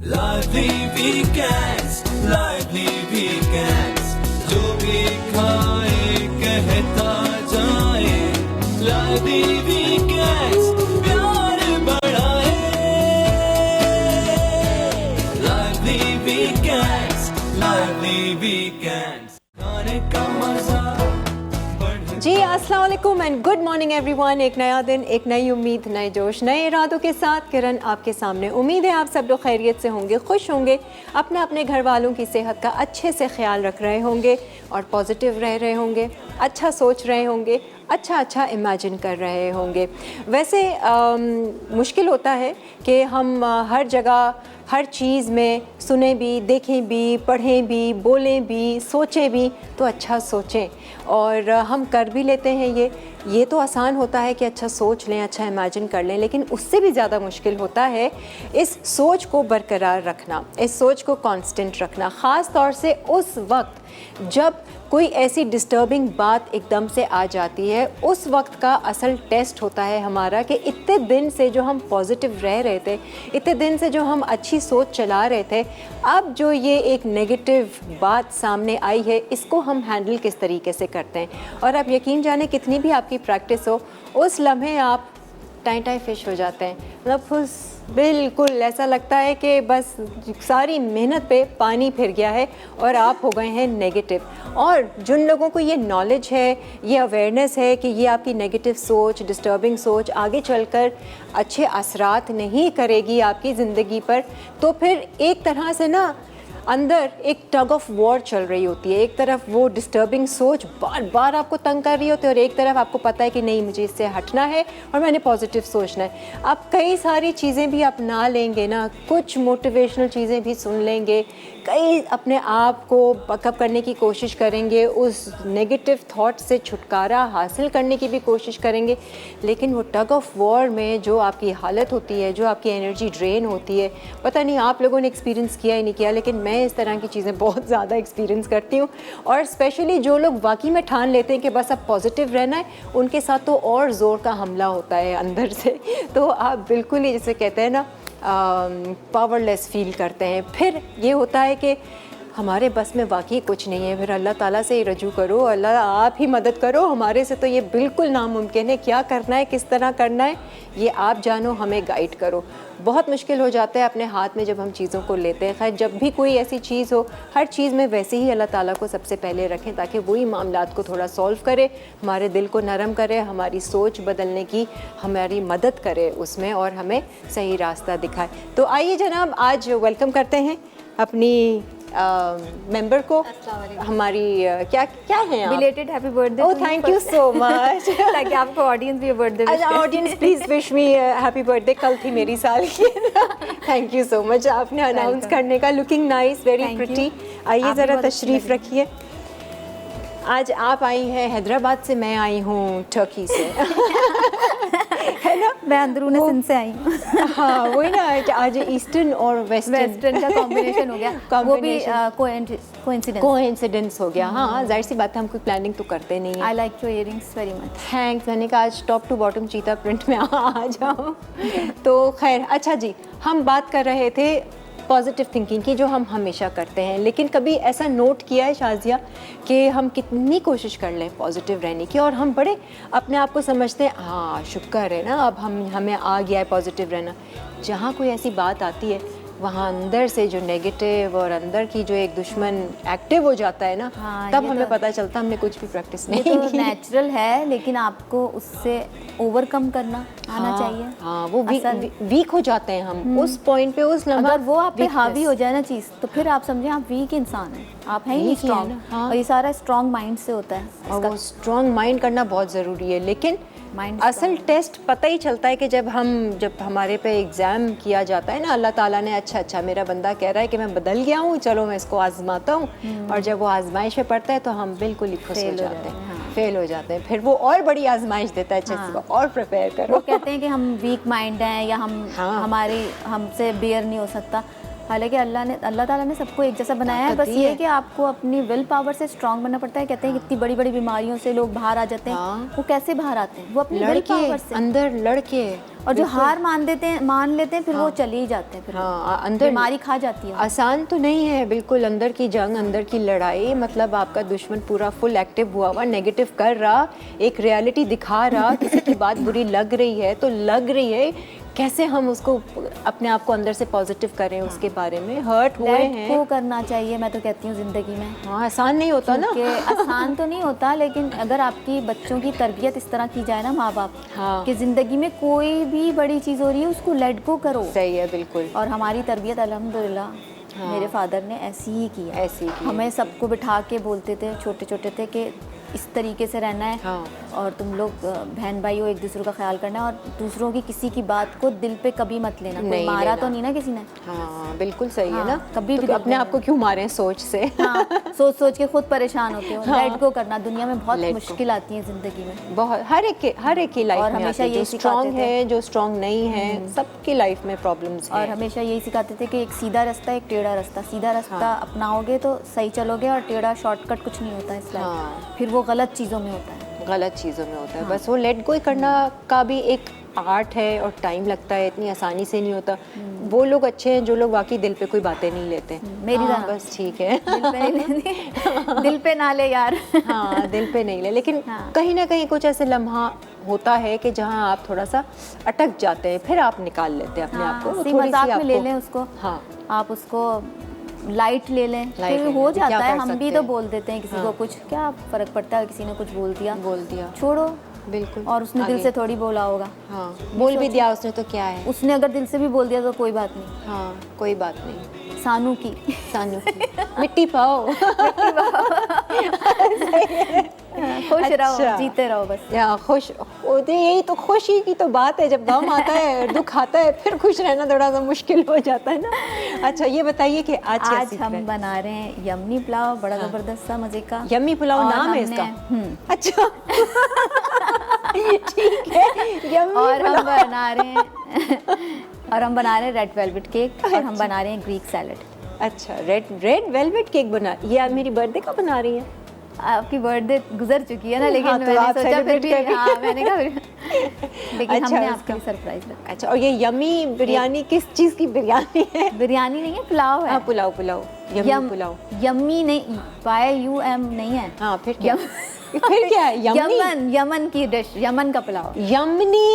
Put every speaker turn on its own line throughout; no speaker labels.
Lively weekends, जो भी खाए कहता जाए, lively weekends, प्यार बढ़ाए, lively weekends, खाने का मजा।
जी अस्सलाम वालेकुम एंड गुड मॉर्निंग एवरीवन। एक नया दिन, एक नई उम्मीद, नए जोश, नए इरादों के साथ किरण आपके सामने। उम्मीद है आप सब लोग खैरियत से होंगे, खुश होंगे, अपने अपने घर वालों की सेहत का अच्छे से ख्याल रख रहे होंगे और पॉजिटिव रह रहे होंगे, अच्छा सोच रहे होंगे, अच्छा इमेजिन कर रहे होंगे। वैसे मुश्किल होता है कि हम हर जगह हर चीज़ में सुने भी, देखें भी, पढ़ें भी, बोलें भी, सोचें भी, तो अच्छा सोचें और हम कर भी लेते हैं। ये तो आसान होता है कि अच्छा सोच लें, अच्छा इमेजिन कर लें, लेकिन उससे भी ज़्यादा मुश्किल होता है इस सोच को बरकरार रखना, इस सोच को कांस्टेंट रखना, ख़ास तौर से उस वक्त जब कोई ऐसी डिस्टर्बिंग बात एकदम से आ जाती है। उस वक्त का असल टेस्ट होता है हमारा कि इतने दिन से जो हम पॉजिटिव रह रहे थे, इतने दिन से जो हम अच्छी सोच चला रहे थे, अब जो ये एक नेगेटिव बात सामने आई है, इसको हम हैंडल किस तरीके से करते हैं। और आप यकीन जाने कितनी भी आपकी प्रैक्टिस हो, उस लम्हे आप टाई फिश हो जाते हैं। मतलब बिल्कुल ऐसा लगता है कि बस सारी मेहनत पे पानी फिर गया है और आप हो गए हैं नेगेटिव। और जिन लोगों को ये नॉलेज है, ये अवेयरनेस है कि ये आपकी नेगेटिव सोच, डिस्टर्बिंग सोच आगे चलकर अच्छे असरात नहीं करेगी आपकी ज़िंदगी पर, तो फिर एक तरह से ना अंदर एक टग ऑफ वॉर चल रही होती है। एक तरफ वो डिस्टर्बिंग सोच बार बार आपको तंग कर रही होती है और एक तरफ आपको पता है कि नहीं, मुझे इससे हटना है और मैंने पॉजिटिव सोचना है। आप कई सारी चीज़ें भी अपना लेंगे ना, कुछ मोटिवेशनल चीज़ें भी सुन लेंगे, कई अपने आप को बकअप करने की कोशिश करेंगे, उस नेगेटिव थॉट से छुटकारा हासिल करने की भी कोशिश करेंगे, लेकिन वो टग ऑफ वॉर में जो आपकी हालत होती है, जो आपकी एनर्जी ड्रेन होती है, पता नहीं आप लोगों ने एक्सपीरियंस किया ही नहीं किया, लेकिन मैं इस तरह की चीज़ें बहुत ज़्यादा एक्सपीरियंस करती हूँ। और स्पेशली जो लोग वाकई में ठान लेते हैं कि बस अब पॉजिटिव रहना है, उनके साथ तो और ज़ोर का हमला होता है अंदर से। तो आप बिल्कुल ही जैसे कहते हैं ना, पावरलेस फील करते हैं। फिर ये होता है कि हमारे बस में वाकई कुछ नहीं है, फिर अल्लाह ताला से ही रजू करो, अल्लाह आप ही मदद करो, हमारे से तो ये बिल्कुल नामुमकिन है, क्या करना है, किस तरह करना है, ये आप जानो, हमें गाइड करो। बहुत मुश्किल हो जाता है अपने हाथ में जब हम चीज़ों को लेते हैं। खैर, जब भी कोई ऐसी चीज़ हो, हर चीज़ में वैसे ही अल्लाह ताला को सबसे पहले रखें ताकि वही मामलात को थोड़ा सॉल्व करे, हमारे दिल को नरम करे, हमारी सोच बदलने की हमारी मदद करे उसमें और हमें सही रास्ता दिखाए। तो आइए जनाब, आज वेलकम करते हैं अपनी मेंबर को। हमारी क्या हैं आप?
Belated happy birthday.
Oh, thank you so much.
ताकि आपको ऑडियंस भी बर्थडे विश करे।
Audience please wish me happy birthday. कल थी मेरी सालगिरह। थैंक यू सो मच आपने अनाउंस करने का। Looking nice, very pretty. आइए ज़रा तशरीफ़ रखिए। आज आप आई हैं हैदराबाद से, मैं आई हूँ टर्की से। है ना,
मैं अंदरूनी सिंध से आई हूँ।
हाँ वही ना, आज ईस्टर्न और वेस्टर्न
का कॉम्बिनेशन हो गया। वो भी
कोइंसिडेंस हो गया। हाँ, जाहिर सी बात है, हम कोई प्लानिंग तो करते नहीं है।
I like your earrings very much.
Thanks. मैंने कहा आज टॉप टू बॉटम चीता प्रिंट में आ जाओ। तो खैर, अच्छा जी, हम बात कर रहे थे पॉजिटिव थिंकिंग की, जो हम हमेशा करते हैं, लेकिन कभी ऐसा नोट किया है शाजिया कि हम कितनी कोशिश कर लें पॉजिटिव रहने की और हम बड़े अपने आप को समझते हैं हाँ शुक्र है ना, अब हमें आ गया है पॉजिटिव रहना। जहाँ कोई ऐसी बात आती है, वहाँ अंदर से जो नेगेटिव और अंदर की जो एक दुश्मन एक्टिव हो जाता है ना,
हाँ,
तब हमें पता चलता हमने कुछ भी प्रैक्टिस नहीं
की। तो नेचुरल है, लेकिन आपको उससे ओवरकम करना आना चाहिए।
हाँ, वो वीक हो जाते हैं हम उस पॉइंट पे, उस लम्हा।
अगर वो आप पे हावी हो जाए ना चीज़, तो फिर आप समझें आप वीक इंसान हैं, आप हैं ही नहीं स्ट्रॉन्ग। हाँ। और ये सारा स्ट्रॉन्ग माइंड से होता है,
और वो स्ट्रॉन्ग माइंड करना बहुत ज़रूरी है। लेकिन असल टेस्ट पता ही चलता है कि जब हमारे पे एग्ज़ाम किया जाता है ना, अल्लाह ताला ने अच्छा मेरा बंदा कह रहा है कि मैं बदल गया हूँ, चलो मैं इसको आजमाता हूँ, और जब वो आजमाइश में पड़ता है तो हम बिल्कुल ही खुश हो जाते हैं। हाँ। फेल हो जाते हैं, फिर वो और बड़ी आजमाइश देता है, हाँ। और प्रिपेयर करो।
वो कहते हैं कि हम वीक माइंड हैं या हमसे बेयर नहीं हो सकता। हालांकि अल्लाह ताला ने सबको एक जैसा बनाया है,
ताकत
बस
दी
ये
है।
है कि आपको अपनी विल पावर से स्ट्रांग बनना पड़ता है। कहते हैं कितनी बड़ी बड़ी बीमारियों से लोग बाहर आ जाते हैं,
हाँ।
वो कैसे बाहर आते हैं? वो अपनी विल
लड़के
पावर से।
अंदर लड़के
और जो हार मान लेते हैं फिर वो चले ही जाते हैं, फिर
हाँ, अंदर
बीमारी खा जाती है।
आसान तो नहीं है बिल्कुल। अंदर की जंग, अंदर की लड़ाई, मतलब आपका दुश्मन पूरा फुल एक्टिव हुआ नेगेटिव कर रहा, एक रियलिटी दिखा रहा, किसी की बात बुरी लग रही है तो लग रही है, कैसे हम उसको अपने आप को अंदर से पॉजिटिव करें, उसके बारे में हर्ट हुए
लेट
हैं।
गो करना चाहिए, मैं तो कहती हूँ ज़िंदगी में।
हाँ, आसान नहीं होता ना।
कि आसान तो नहीं होता, लेकिन अगर आपकी बच्चों की तरबियत इस तरह की जाए ना माँ बाप,
हाँ।
कि ज़िंदगी में कोई भी बड़ी चीज़ हो रही है उसको लेट गो करो।
सही है, बिल्कुल।
और हमारी तरबियत अल्हम्दुलिल्लाह मेरे फादर ने ऐसी ही की है।
ऐसी की।
हमें सबको बिठा के बोलते थे, छोटे छोटे थे, कि इस तरीके से रहना है।
हाँ।
और तुम लोग बहन भाई हो, एक दूसरे का ख्याल करना है, और दूसरों की किसी की बात को दिल पे कभी मत लेना। कोई
नहीं
मारा
लेना।
तो नहीं ना किसी ने?
हाँ, बिल्कुल सही है
हाँ,
ना।
कभी भी
तो
दिल
अपने
पे
आप को क्यों मारें सोच से।
हाँ, सोच सोच के खुद परेशान होते हो।
हाँ।
लेट गो करना, दुनिया में बहुत
Let go।
मुश्किल आती है ज़िंदगी में।
बहुत हर एक की लाइफ
और
में
हमेशा
आती है।
यही
जो स्ट्रांग
सिखाते थे।
है, जो स्ट्रांग नहीं है, सबकी लाइफ में प्रॉब्लम्स
और
हैं।
हमेशा यही सिखाते थे कि एक सीधा रास्ता, एक टेढ़ा रास्ता। सीधा रास्ता अपनाओगे तो सही चलोगे, और टेढ़ा शॉर्टकट कुछ नहीं होता इस लाइफ
हाँ।
फिर वो गलत चीज़ों में होता है।
गलत चीज़ों में होता है। बस वो लेट गो करना का भी एक आर्ट है, और टाइम लगता है, इतनी आसानी से नहीं होता। वो लोग अच्छे हैं जो लोग वाकई दिल पे कोई बातें नहीं लेते।
मेरी
हाँ,
तरह।
बस ठीक है।
दिल पे नहीं लेते, दिल पे ना ले यार।
हाँ, दिल पे नहीं ले, लेकिन
हाँ।
कहीं ना कहीं कुछ ऐसे लम्हा होता है कि जहाँ आप थोड़ा सा अटक जाते हैं, फिर आप निकाल लेते हैं अपने आप को।
सी
थोड़ी सी
मजाक में ले
आपको-
लें उसको।
हाँ,
आप उसको लाइट ले लें,
लाइट
फिर
ले
हो
लें, क्या
जाता है।
कर
हम भी
सकते
तो
हैं।
बोल देते हैं किसी
हाँ।
को कुछ, क्या फ़र्क पड़ता है, किसी ने कुछ बोल दिया,
बोल दिया,
छोड़ो।
बिल्कुल।
और उसने दिल
आगे।
से थोड़ी बोला होगा।
हाँ, बोल भी दिया उसने तो क्या है।
उसने अगर दिल से भी बोल दिया तो कोई बात नहीं।
हाँ, कोई बात नहीं।
सानू की
सानू की मिट्टी पाओ।
खुश रहो,
अच्छा।
जीते रहो बस।
या खुश यही तो खुशी की तो बात है। जब गम आता है, दुख आता है, फिर खुश रहना थोड़ा सा मुश्किल हो जाता है ना। अच्छा, ये बताइए कि आज क्या
आज
सीख रहे
हम
हैं?
बना रहे हैं यम्मी पुलाव, बड़ा ज़बरदस्त सा मज़े का।
यम्मी पुलाव
और
नाम है
हमने-
इसका? अच्छा। ठीक है, यम्मी
और हम
पुलाव।
बना रहे हैं और हम बना रहे हैं रेड वेलवेट केक, और हम बना रहे हैं ग्रीक सैलड।
अच्छा, रेड वेलवेट केक बना, ये आप मेरी बर्थडे का बना रही हैं?
आपकी बर्थडे गुजर चुकी है ना, लेकिन
हाँ, तो
मैंने
आप
सोचा फिर
celebrate
भी,
कर रही हैं।
हाँ मैंने कहा लेकिन
अच्छा,
हमने
उसका-
आपके लिए सरप्राइज रखा।
अच्छा, और ये यम्मी बिरयानी किस चीज़ की बिरयानी है?
बिरयानी नहीं है, पुलाव है।
हाँ, पुलाव यम्मी पुलाव।
यम्मी नहीं, YUM नहीं है।
हाँ, फिर क्या? फिर क्या है? यम्मी?
यमन की डिश, यमन का पुलाव।
यमनी।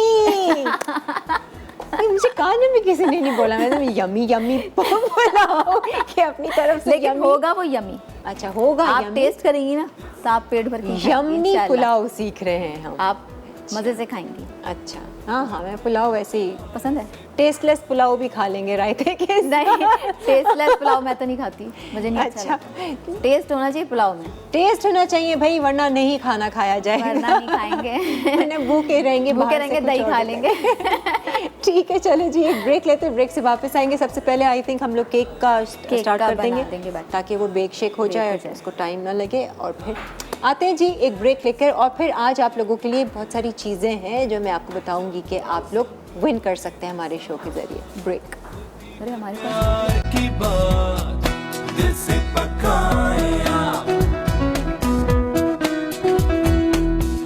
ये मुझे कान में किसी ने नहीं बोला। मैंने यम्मी पुलाव कि अपनी तरफ से
लेकिन
यम्मी।
होगा वो यम्मी।
अच्छा, होगा
आप
यम्मी।
टेस्ट करेंगी ना तो आप पेट भर के खाएंगी,
यम्मी
इंशाल्लाह।
पुलाव सीख रहे हैं हम।
आप मज़े से खाएंगी।
अच्छा, हाँ हाँ, मैं पुलाव वैसे ही
पसंद है?
टेस्टलेस पुलाव भी खा लेंगे रायते के साथ।
नहीं, टेस्टलेस पुलाव मैं तो नहीं खाती, मुझे नहीं अच्छा
अच्छा।
लगता। टेस्ट होना चाहिए पुलाव में,
टेस्ट होना चाहिए भाई, वरना नहीं खाना खाया जाएगा।
वरना नहीं खाएंगे।
वरना भूखे रहेंगे,
भूखे
बाहर से
रहेंगे,
कुछ
दही
order
खा
करेंगे।
लेंगे।
ठीक है, चलो जी, एक ब्रेक लेते हैं, ब्रेक से वापस आएंगे। सबसे पहले आई थिंक हम लोग केक का स्टार्ट
का
कर
बना
देंगे,
देंगे बैठ के।
ताकि वो बेक शेक हो
बेक
जाए
हो
और
जाए।
उसको टाइम ना लगे। और फिर आते हैं जी एक ब्रेक लेकर, और फिर आज आप लोगों के लिए बहुत सारी चीज़ें हैं जो मैं आपको बताऊंगी कि आप लोग विन कर सकते हैं हमारे शो के ज़रिए। ब्रेक।
अरे हमारे पास
प्यार की बात दिल से पकाए आप,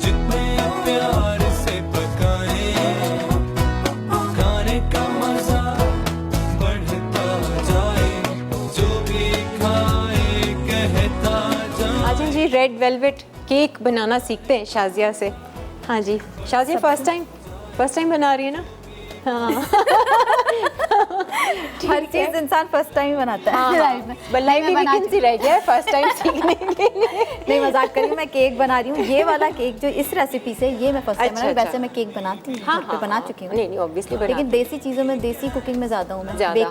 जितने प्यार से पकाए, खाने का मजा बढ़ता जाए, जो भी खाए कहता जाए।
आज जी रेड वेलवेट केक बनाना सीखते हैं शाजिया से। हाँ जी, शाजिया फर्स्ट टाइम बना रही है ना? हाँ।
हर चीज़ इंसान फर्स्ट टाइम बनाता है लाइफ में।
लाइफ
मैं
में
बना
वैकेंसी रह गया है फर्स्ट टाइम सीखने के लिए।
नहीं, मजाक कर रही हूँ, मैं केक बना रही हूँ। ये वाला केक जो इस रेसिपी से, ये मैं फर्स्ट टाइम
अच्छा,
बना रही हूँ।
अच्छा।
वैसे मैं केक बनाती हूँ,
हाँ,
घर पे बना चुकी हूँ,
नहीं ऑब्वियसली
लेकिन देसी चीज़ों में, देसी कुकिंग में ज़्यादा हूँ मैं।
ज़्यादा,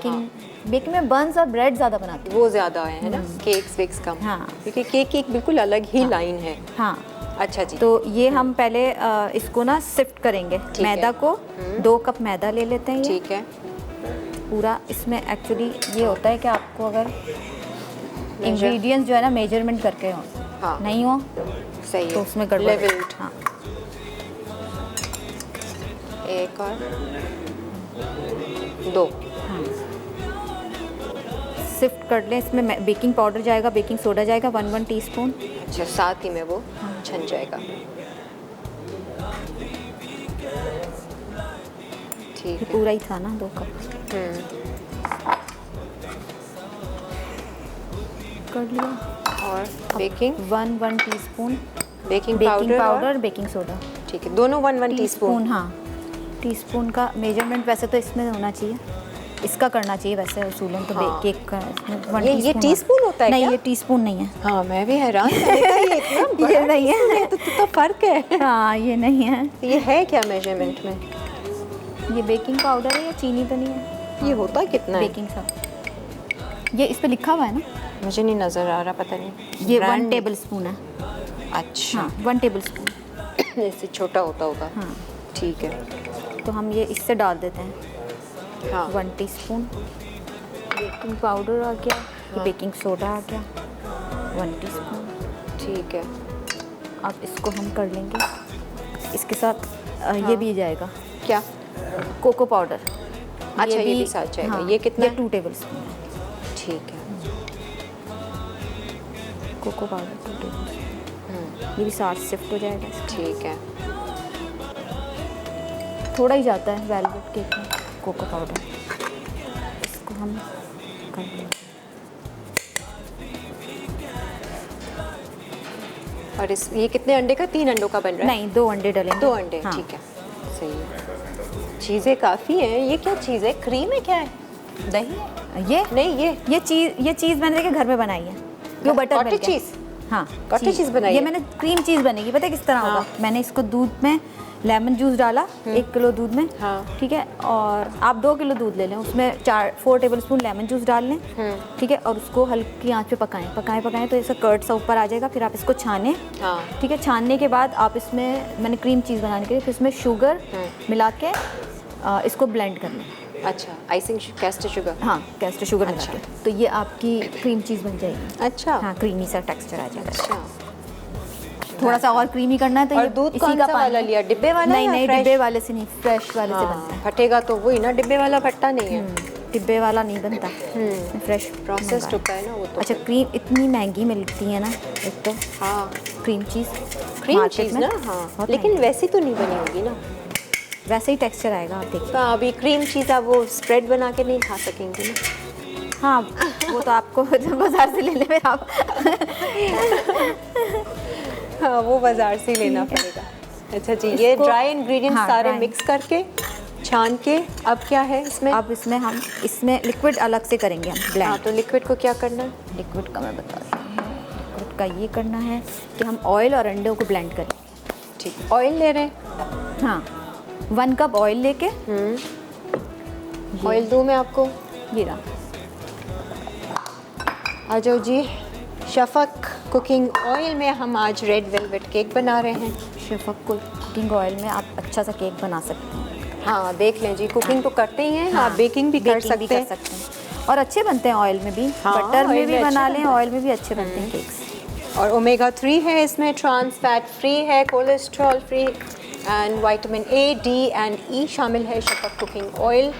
बेकिंग में बंस और ब्रेड ज़्यादा बनाती हूँ।
वो ज़्यादा है ना, केक्स वेक्स कम।
हाँ।
क्योंकि केक की एक बिल्कुल अलग ही लाइन है।
हाँ,
अच्छा जी,
तो ये हम पहले इसको ना सिफ्ट करेंगे।
है।
मैदा को 2 कप मैदा ले लेते हैं। ये
ठीक है।
पूरा इसमें एक्चुअली ये होता है कि आपको अगर इंग्रेडिएंट्स जो है ना मेजरमेंट करके हो,
हाँ।
नहीं हो
सही है,
तो उसमें गड़बड़ है।
लेवल्ड।
हाँ,
एक और 2।
सिफ्ट कर लें। इसमें बेकिंग पाउडर जाएगा, बेकिंग सोडा जाएगा 1 टीस्पून।
अच्छा, साथ ही में वो छन जाएगा। ठीक है।
पूरा ही था ना 2 कप कर लिया।
और baking
1 teaspoon
baking
baking
powder
powder, baking soda.
ठीक है, दोनों 1 टीस्पून।
हाँ, टीस्पून का मेजरमेंट वैसे तो इसमें होना चाहिए, इसका करना चाहिए वैसे उसूलन तो
हाँ।
केक का इसमें 1
ये टीस्पून होता है
नहीं
क्या?
ये टीस्पून नहीं है।
हाँ, मैं भी हैरान, मैंने कहा ये इतना बड़ा
ये नहीं है।
टीस्पून तो फर्क है।
हाँ ये नहीं है।
ये है क्या मेजरमेंट में?
ये बेकिंग पाउडर है या चीनी तो नहीं है?
ये होता कितना है?
बेकिंग सा ये इस पे लिखा हुआ है ना,
मुझे नहीं नजर आ रहा, पता नहीं।
ये 1
ब्रांड-
टेबल स्पून है।
अच्छा,
हाँ 1 टेबल स्पून।
इससे छोटा होता होगा।
हाँ
ठीक है।
तो हम ये इससे डाल देते हैं।
हाँ
1 टीस्पून बेकिंग पाउडर आ गया, ये बेकिंग सोडा आ गया 1 टीस्पून।
ठीक है।
अब इसको हम कर लेंगे। इसके साथ ये भी जाएगा
क्या?
Cocoa powder.
अच्छा, ये भी साथ जाएगा। ये कितना
ये
है?
2 टेबल स्पून है
ठीक है।
Cocoa powder 2 tablespoon. ये भी साथ शिफ्ट हो जाएगा इसका।
ठीक है।
थोड़ा ही जाता है वेलवेट केक में कोको पाउडर। इसको हम कर लेंगे।
और ये कितने अंडे का? 3 अंडों का बन रहा है?
नहीं 2 अंडे डलेंगे।
2 अंडे।
हाँ।
ठीक है, सही है। चीज़ें काफ़ी हैं। ये क्या चीज़ है? क्रीम है क्या है? दही?
ये
नहीं,
ये चीज़ मैंने देखिए घर में बनाई है, जो बटर
कॉटेज
मिल्क है।
चीज़?
हाँ
कॉटेज चीज़ बनाई
ये
है?
मैंने क्रीम चीज़ बनेगी, पता है किस तरह होगा?
हाँ।
मैंने इसको दूध में लेमन जूस डाला 1 किलो दूध में।
हाँ।
ठीक है, और आप 2 किलो दूध ले लें, उसमें 4 टेबल स्पून लेमन जूस डाल लें। ठीक है, और उसको हल्की आंच पे पकाएं तो ऐसा कर्ड सा ऊपर आ जाएगा। फिर आप इसको छानें।
हाँ।
ठीक है, छानने के बाद आप इसमें, मैंने क्रीम चीज़ बनाने के लिए फिर इसमें शुगर मिला के इसको ब्लेंड कर लें।
अच्छा, आइसिंग कैस्टर शुगर?
हाँ, कैस्टर शुगर मिला
अच्छा।
के, तो ये आपकी क्रीम चीज़ बन जाएगी।
अच्छा।
हाँ, क्रीमी सा टेक्सचर आ जाएगा।
अच्छा।
थोड़ा सा और क्रीमी करना है तो
और
ये
दूध
इसी
कौन
का
सा
पानी
वाला लिया? डिब्बे वाला
नहीं
या
नहीं,
fresh?
डिब्बे वाले से नहीं, फ्रेश वाले से बनता है।
फटेगा तो वही ना, डिब्बे वाला फटता नहीं है।
डिब्बे वाला नहीं बनता, फ्रेश
प्रोसेस्ड होता है ना वो तो।
अच्छा, क्रीम इतनी महंगी मिलती है ना, एक तो
हाँ,
क्रीम चीज़
क्रीम
market
चीज़
में
ना। हाँ,
बहुत
लेकिन
महंगी।
वैसी तो नहीं बनी होगी ना।
वैसे ही टेक्सचर आएगा, आप देखिए।
तो अभी क्रीम चीज़ आप वो स्प्रेड बना के नहीं खा सकेंगे ना।
हाँ, वो तो आपको बाजार से ले ले फिर आप।
हाँ, वो बाजार से ही लेना पड़ेगा। अच्छा जी, ये
इसको-
ड्राई इंग्रेडिएंट्स
हाँ,
सारे
dry।
मिक्स करके छान के अब क्या है इसमें?
अब इसमें हम लिक्विड अलग से करेंगे हम
हाँ,
ब्लेंड।
तो लिक्विड को क्या करना है?
लिक्विड का मैं बताती हूँ। लिक्विड का ये करना है कि हम ऑयल और अंडों को ब्लेंड करें।
ठीक, ऑयल ले रहे हैं।
हाँ, 1 कप ऑयल लेके
ऑयल दूँ मैं आपको?
ये रहा।
आ जाओ जी। शफक कुकिंग ऑयल में हम आज रेड वेलवेट केक बना रहे हैं।
शेफक कुकिंग ऑयल में आप अच्छा सा केक बना सकते हैं।
हाँ, देख लें जी, कुकिंग तो करते ही हैं। हाँ, बेकिंग भी कर सकते हैं।
और अच्छे बनते हैं ऑयल में भी।
हाँ,
बटर में
ऑयल
भी
में
बना
अच्छे
लें,
बनते
ऑयल में भी अच्छे बनते हैं केक्स।
और ओमेगा 3 है इसमें, ट्रांस फैट फ्री है, cholesterol free and vitamin A, D and E शामिल है Shafaq cooking oil.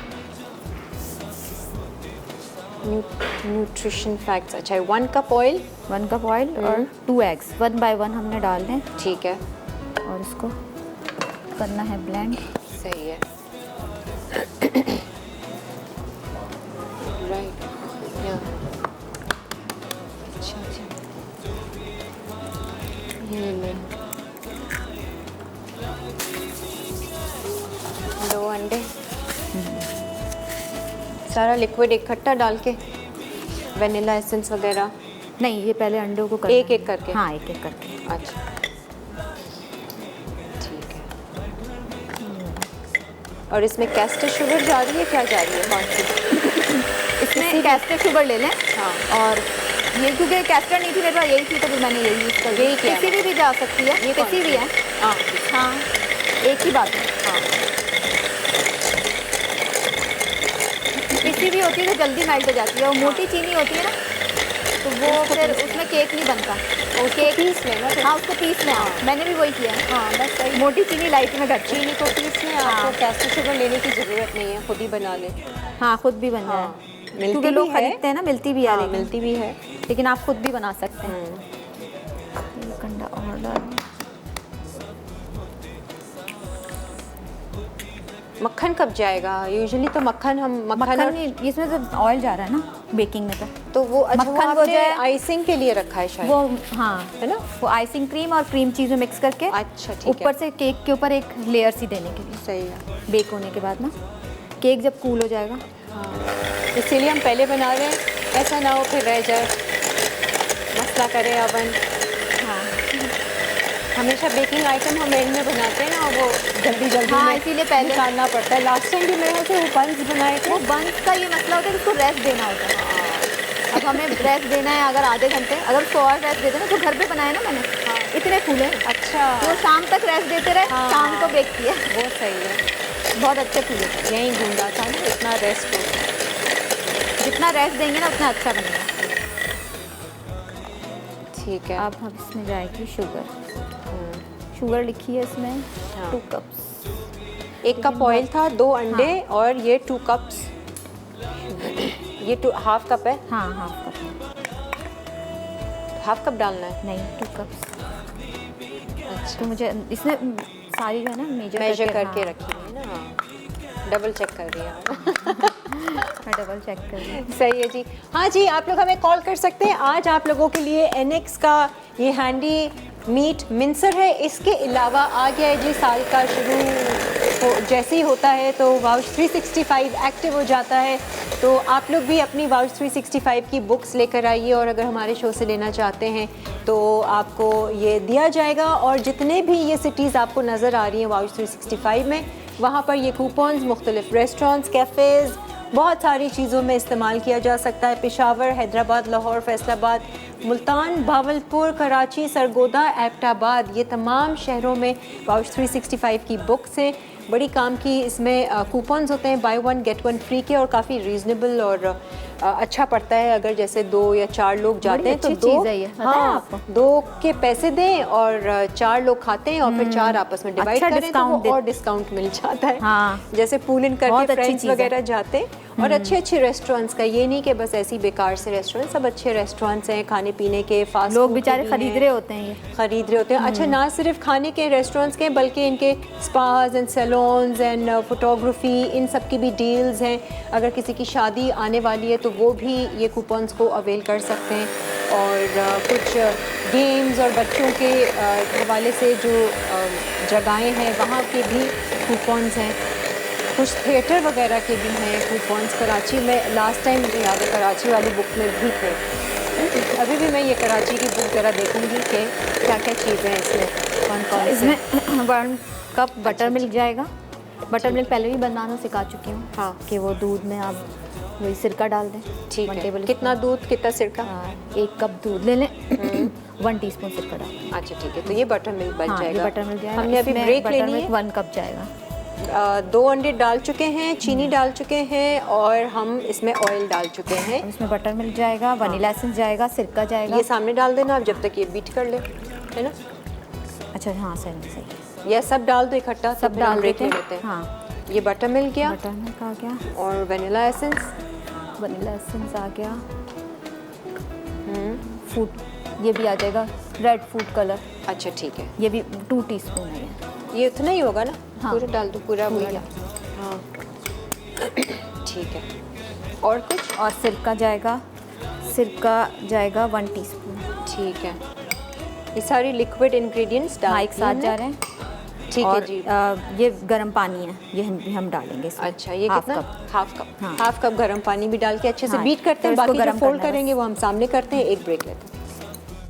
Nutrition facts. अच्छा, 1 कप ऑयल,
1 कप ऑयल और 2 एग्स 1 बाय 1 हमने डाल दें
ठीक है,
और इसको करना है ब्लेंड।
सही है। राइट, अच्छा अच्छा, ये ले 2 अंडे, सारा लिक्विड इकट्ठा डाल के, वनीला एसेंस वगैरह।
नहीं, ये पहले अंडों को करना
एक
है।
एक करके?
हाँ, एक एक करके।
अच्छा, ठीक है। और इसमें कैस्टर शुगर जा रही है, क्या जा रही है, कौन सी?
इसमें कैस्टर शुगर ले लें।
हाँ।
और ये क्योंकि कैस्टर नहीं थी मेरे पास, यही थी तो फिर मैंने यही यूज़ कर
यही किया
किसी भी जा सकती है,
ये कौन
किसी
सी?
भी है।
हाँ
हाँ, एक ही बात है।
हाँ,
किसी भी होती है तो जल्दी मेल्ट हो जाती है, और मोटी चीनी होती है ना तो वो फिर उसमें केक नहीं बनता।
और केक पीस लेना फिर।
हाँ, उसको पीस लें। मैंने भी वही किया है।
हाँ, बस सही।
मोटी चीनी लाइट में घट
चीनी को पीस लें, आपको कैस्टर शुगर लेने की ज़रूरत नहीं है, खुद ही बना लें।
हाँ, खुद भी बन
हाँ,
जाए।
मिलती
क्योंकि लोग
भी है।
खरीदते हैं ना, मिलती भी है,
हाँ, मिलती भी है।
लेकिन आप खुद भी बना सकते हैं। ये कंडा और डाल दें।
मक्खन कब जाएगा? यूजुअली तो मक्खन
मक्खन
और
नहीं, इसमें तो ऑयल जा रहा है ना बेकिंग में,
तो वो अच्छा वो
मक्खन वो
आपने
जो है-
आइसिंग के लिए रखा है शायद।
वो हाँ
है ना?
वो आइसिंग क्रीम और क्रीम चीज़ में मिक्स करके
अच्छा, ठीक है।
ऊपर से केक के ऊपर एक लेयर सी देने के लिए,
सही है।
बेक होने के बाद ना केक जब कूल हो जाएगा।
इसीलिए हम पहले बना रहे हैं, ऐसा ना हो फिर रह जाए, मसला करे अवन।
हाँ
हमेशा बेकिंग आइटम हम एंड में बनाते हैं ना, वो जल्दी जल्दी
हाँ,
में
इसीलिए पहले-
निकालना पड़ता है। लास्ट टाइम भी मेरे से वो बंस बनाए थे।
वो बंस का ये मसला होता है कि उसको रेस्ट देना होता है। अब हमें रेस्ट देना है, अगर आधे घंटे, अगर 100 आवर रेस्ट देते ना, तो घर पे बनाए ना मैंने, इतने फूले
अच्छा,
तो वो शाम तक रेस्ट देते रहे,
हाँ।
शाम को बेक किया,
वो सही है।
बहुत अच्छे फूले थे।
यहीं ढूंढा था ना, इतना रेस्ट हो।
जितना रेस्ट देंगे ना उतना अच्छा बनेगा।
ठीक है।
अब हम इसमें जाएगी शुगर। शुगर लिखी है इसमें
हाँ।
2 कप्स।
1 कप ऑयल था, 2 अंडे और ये 2 कप्स। ये 1/2 कप है।
हाँ हाफ कप,
1/2 कप डालना है।
नहीं 2 कप्स।
अच्छा,
तो मुझे इसमें सारी जो है ना
मेजर करके
हाँ,
रखी है ना। हाँ। डबल चेक कर रही हूँ।
मैं डबल चेक कर रही हूँ।
सही है जी। हाँ जी, आप लोग हमें कॉल कर सकते हैं। आज आप लोगों के लिए एनेक्स का ये हैंडी मीट मिंसर है। इसके अलावा आ गया है जी, साल का जैसे ही होता है तो वाउच 365 एक्टिव हो जाता है। तो आप लोग भी अपनी वाउच 365 की बुक्स लेकर आइए, और अगर हमारे शो से लेना चाहते हैं तो आपको ये दिया जाएगा। और जितने भी ये सिटीज़ आपको नज़र आ रही हैं वाउच 365 में, वहाँ पर ये कूपन्स मुख्तलिफ रेस्टोरेंट्स, कैफ़ेज़, बहुत सारी चीज़ों में इस्तेमाल किया जा सकता है। पेशावर, हैदराबाद, लाहौर, फैसलाबाद, मुल्तान, भावलपुर, कराची, सरगोदा, एबटाबाद, ये तमाम शहरों में वाउच 365 की बुक्स हैं। बड़ी काम की इसमें कूपन्स होते हैं, बाय 1 गेट 1 फ्री के, और काफ़ी रीज़नेबल और अच्छा पड़ता है। अगर जैसे 2 या 4 लोग जाते हैं तो
अच्छी
2,
चीज़ है ये, पता है आपको?
2 के पैसे दें और 4 लोग खाते हैं, और फिर 4 आपस में डिवाइड
अच्छा
करें तो
डिस्काउंट
वो और डिस्काउंट मिल जाता है।
हाँ।
जैसे पूल इन करके
बहुत अच्छी
फ्रेंड्स
चीज़ है।
वगैरह जाते हैं, और अच्छे अच्छे रेस्टोरेंट्स का, ये नहीं कि बस ऐसी बेकार से रेस्टोरेंट, सब अच्छे रेस्टोरेंट्स हैं खाने पीने के, फास्ट
लोग
फूड
बेचारे
के भी
खरीद
हैं।
रहे होते हैं ये।
खरीद रहे होते हैं। अच्छा, ना सिर्फ खाने के रेस्टोरेंट्स के, बल्कि इनके spas and salons and photography, इन सब की भी डील्स हैं। अगर किसी की शादी आने वाली है तो वो भी ये कूपन्स को अवेल कर सकते हैं। और कुछ गेम्स और बच्चों के हवाले से जो जगहें हैं वहाँ के भी कूपन्स हैं। कुछ थिएटर वगैरह के भी हैं कूपन्स। कराची में लास्ट टाइम मुझे याद है कराची वाली बुक में भी थे। अभी भी मैं ये कराची की बुक ज़रा देखूंगी कि क्या क्या चीज़ें हैं इसमें, कौन कौन से।
इसमें 1 कप बटर मिल्क जाएगा। बटर मिल्क पहले भी बनाना सिखा चुकी हूँ।
हाँ।
कि वो दूध में आप वही सिरका डाल दें।
ठीक
1
है।
टेबल
कितना दूध, कितना सिरका?
1 कप दूध ले लें। 1 टीस्पून सिरका डाल दें।
अच्छा ठीक है, तो ये बटर मिल्क बन
हाँ, ये
जाएगा।
बटर मिल्क जाएगा।
हमने अभी
इसमें
ब्रेक
बटर
लेनी
मिल्क
है।
1 कप जाएगा।
2 अंडे डाल चुके हैं, चीनी डाल चुके हैं, और हम इसमें ऑयल डाल चुके हैं।
अब इसमें बटर मिल्क जाएगा, वनीला एसेंस जाएगा, सिरका जाएगा।
ये सामने डाल देना आप जब तक ये बीट कर ले, है ना?
अच्छा हाँ सही सही।
ये सब डाल दो इकट्ठा,
सब डाल
ब्रेक
देते
ले
हैं।
लेते हैं।
हाँ,
ये बटर मिल्क गया,
बटर मिल्क आ गया,
और वनीला एसेंस,
वनीला एसेंस आ गया, फूड ये भी आ जाएगा, रेड फूड कलर
अच्छा ठीक है।
ये भी 2 टीस्पून है ये।
ये उतना ही होगा ना?
हाँ।
पूरा डाल दो, पूरा
पूरा
वही। हाँ ठीक है। और कुछ?
और सिरका जाएगा, सिरका जाएगा 1 टीस्पून।
ठीक है। ये सारी लिक्विड इंग्रेडिएंट्स डाल
हाँ एक साथ जा रहे हैं।
ठीक है
और
जी।
ये गर्म पानी है, ये हम डालेंगे इसमें।
अच्छा, ये
हाफ
कितना?
कप।
Half cup.
हाँ।
हाफ कप गर्म पानी भी डाल के अच्छे से
हाँ,
बीट करते हैं।
फिर इसको
बाकी जो
गर्म
फोल्ड
करना है
करेंगे
बस।
वो हम सामने करते हैं। एक ब्रेक लेते हैं।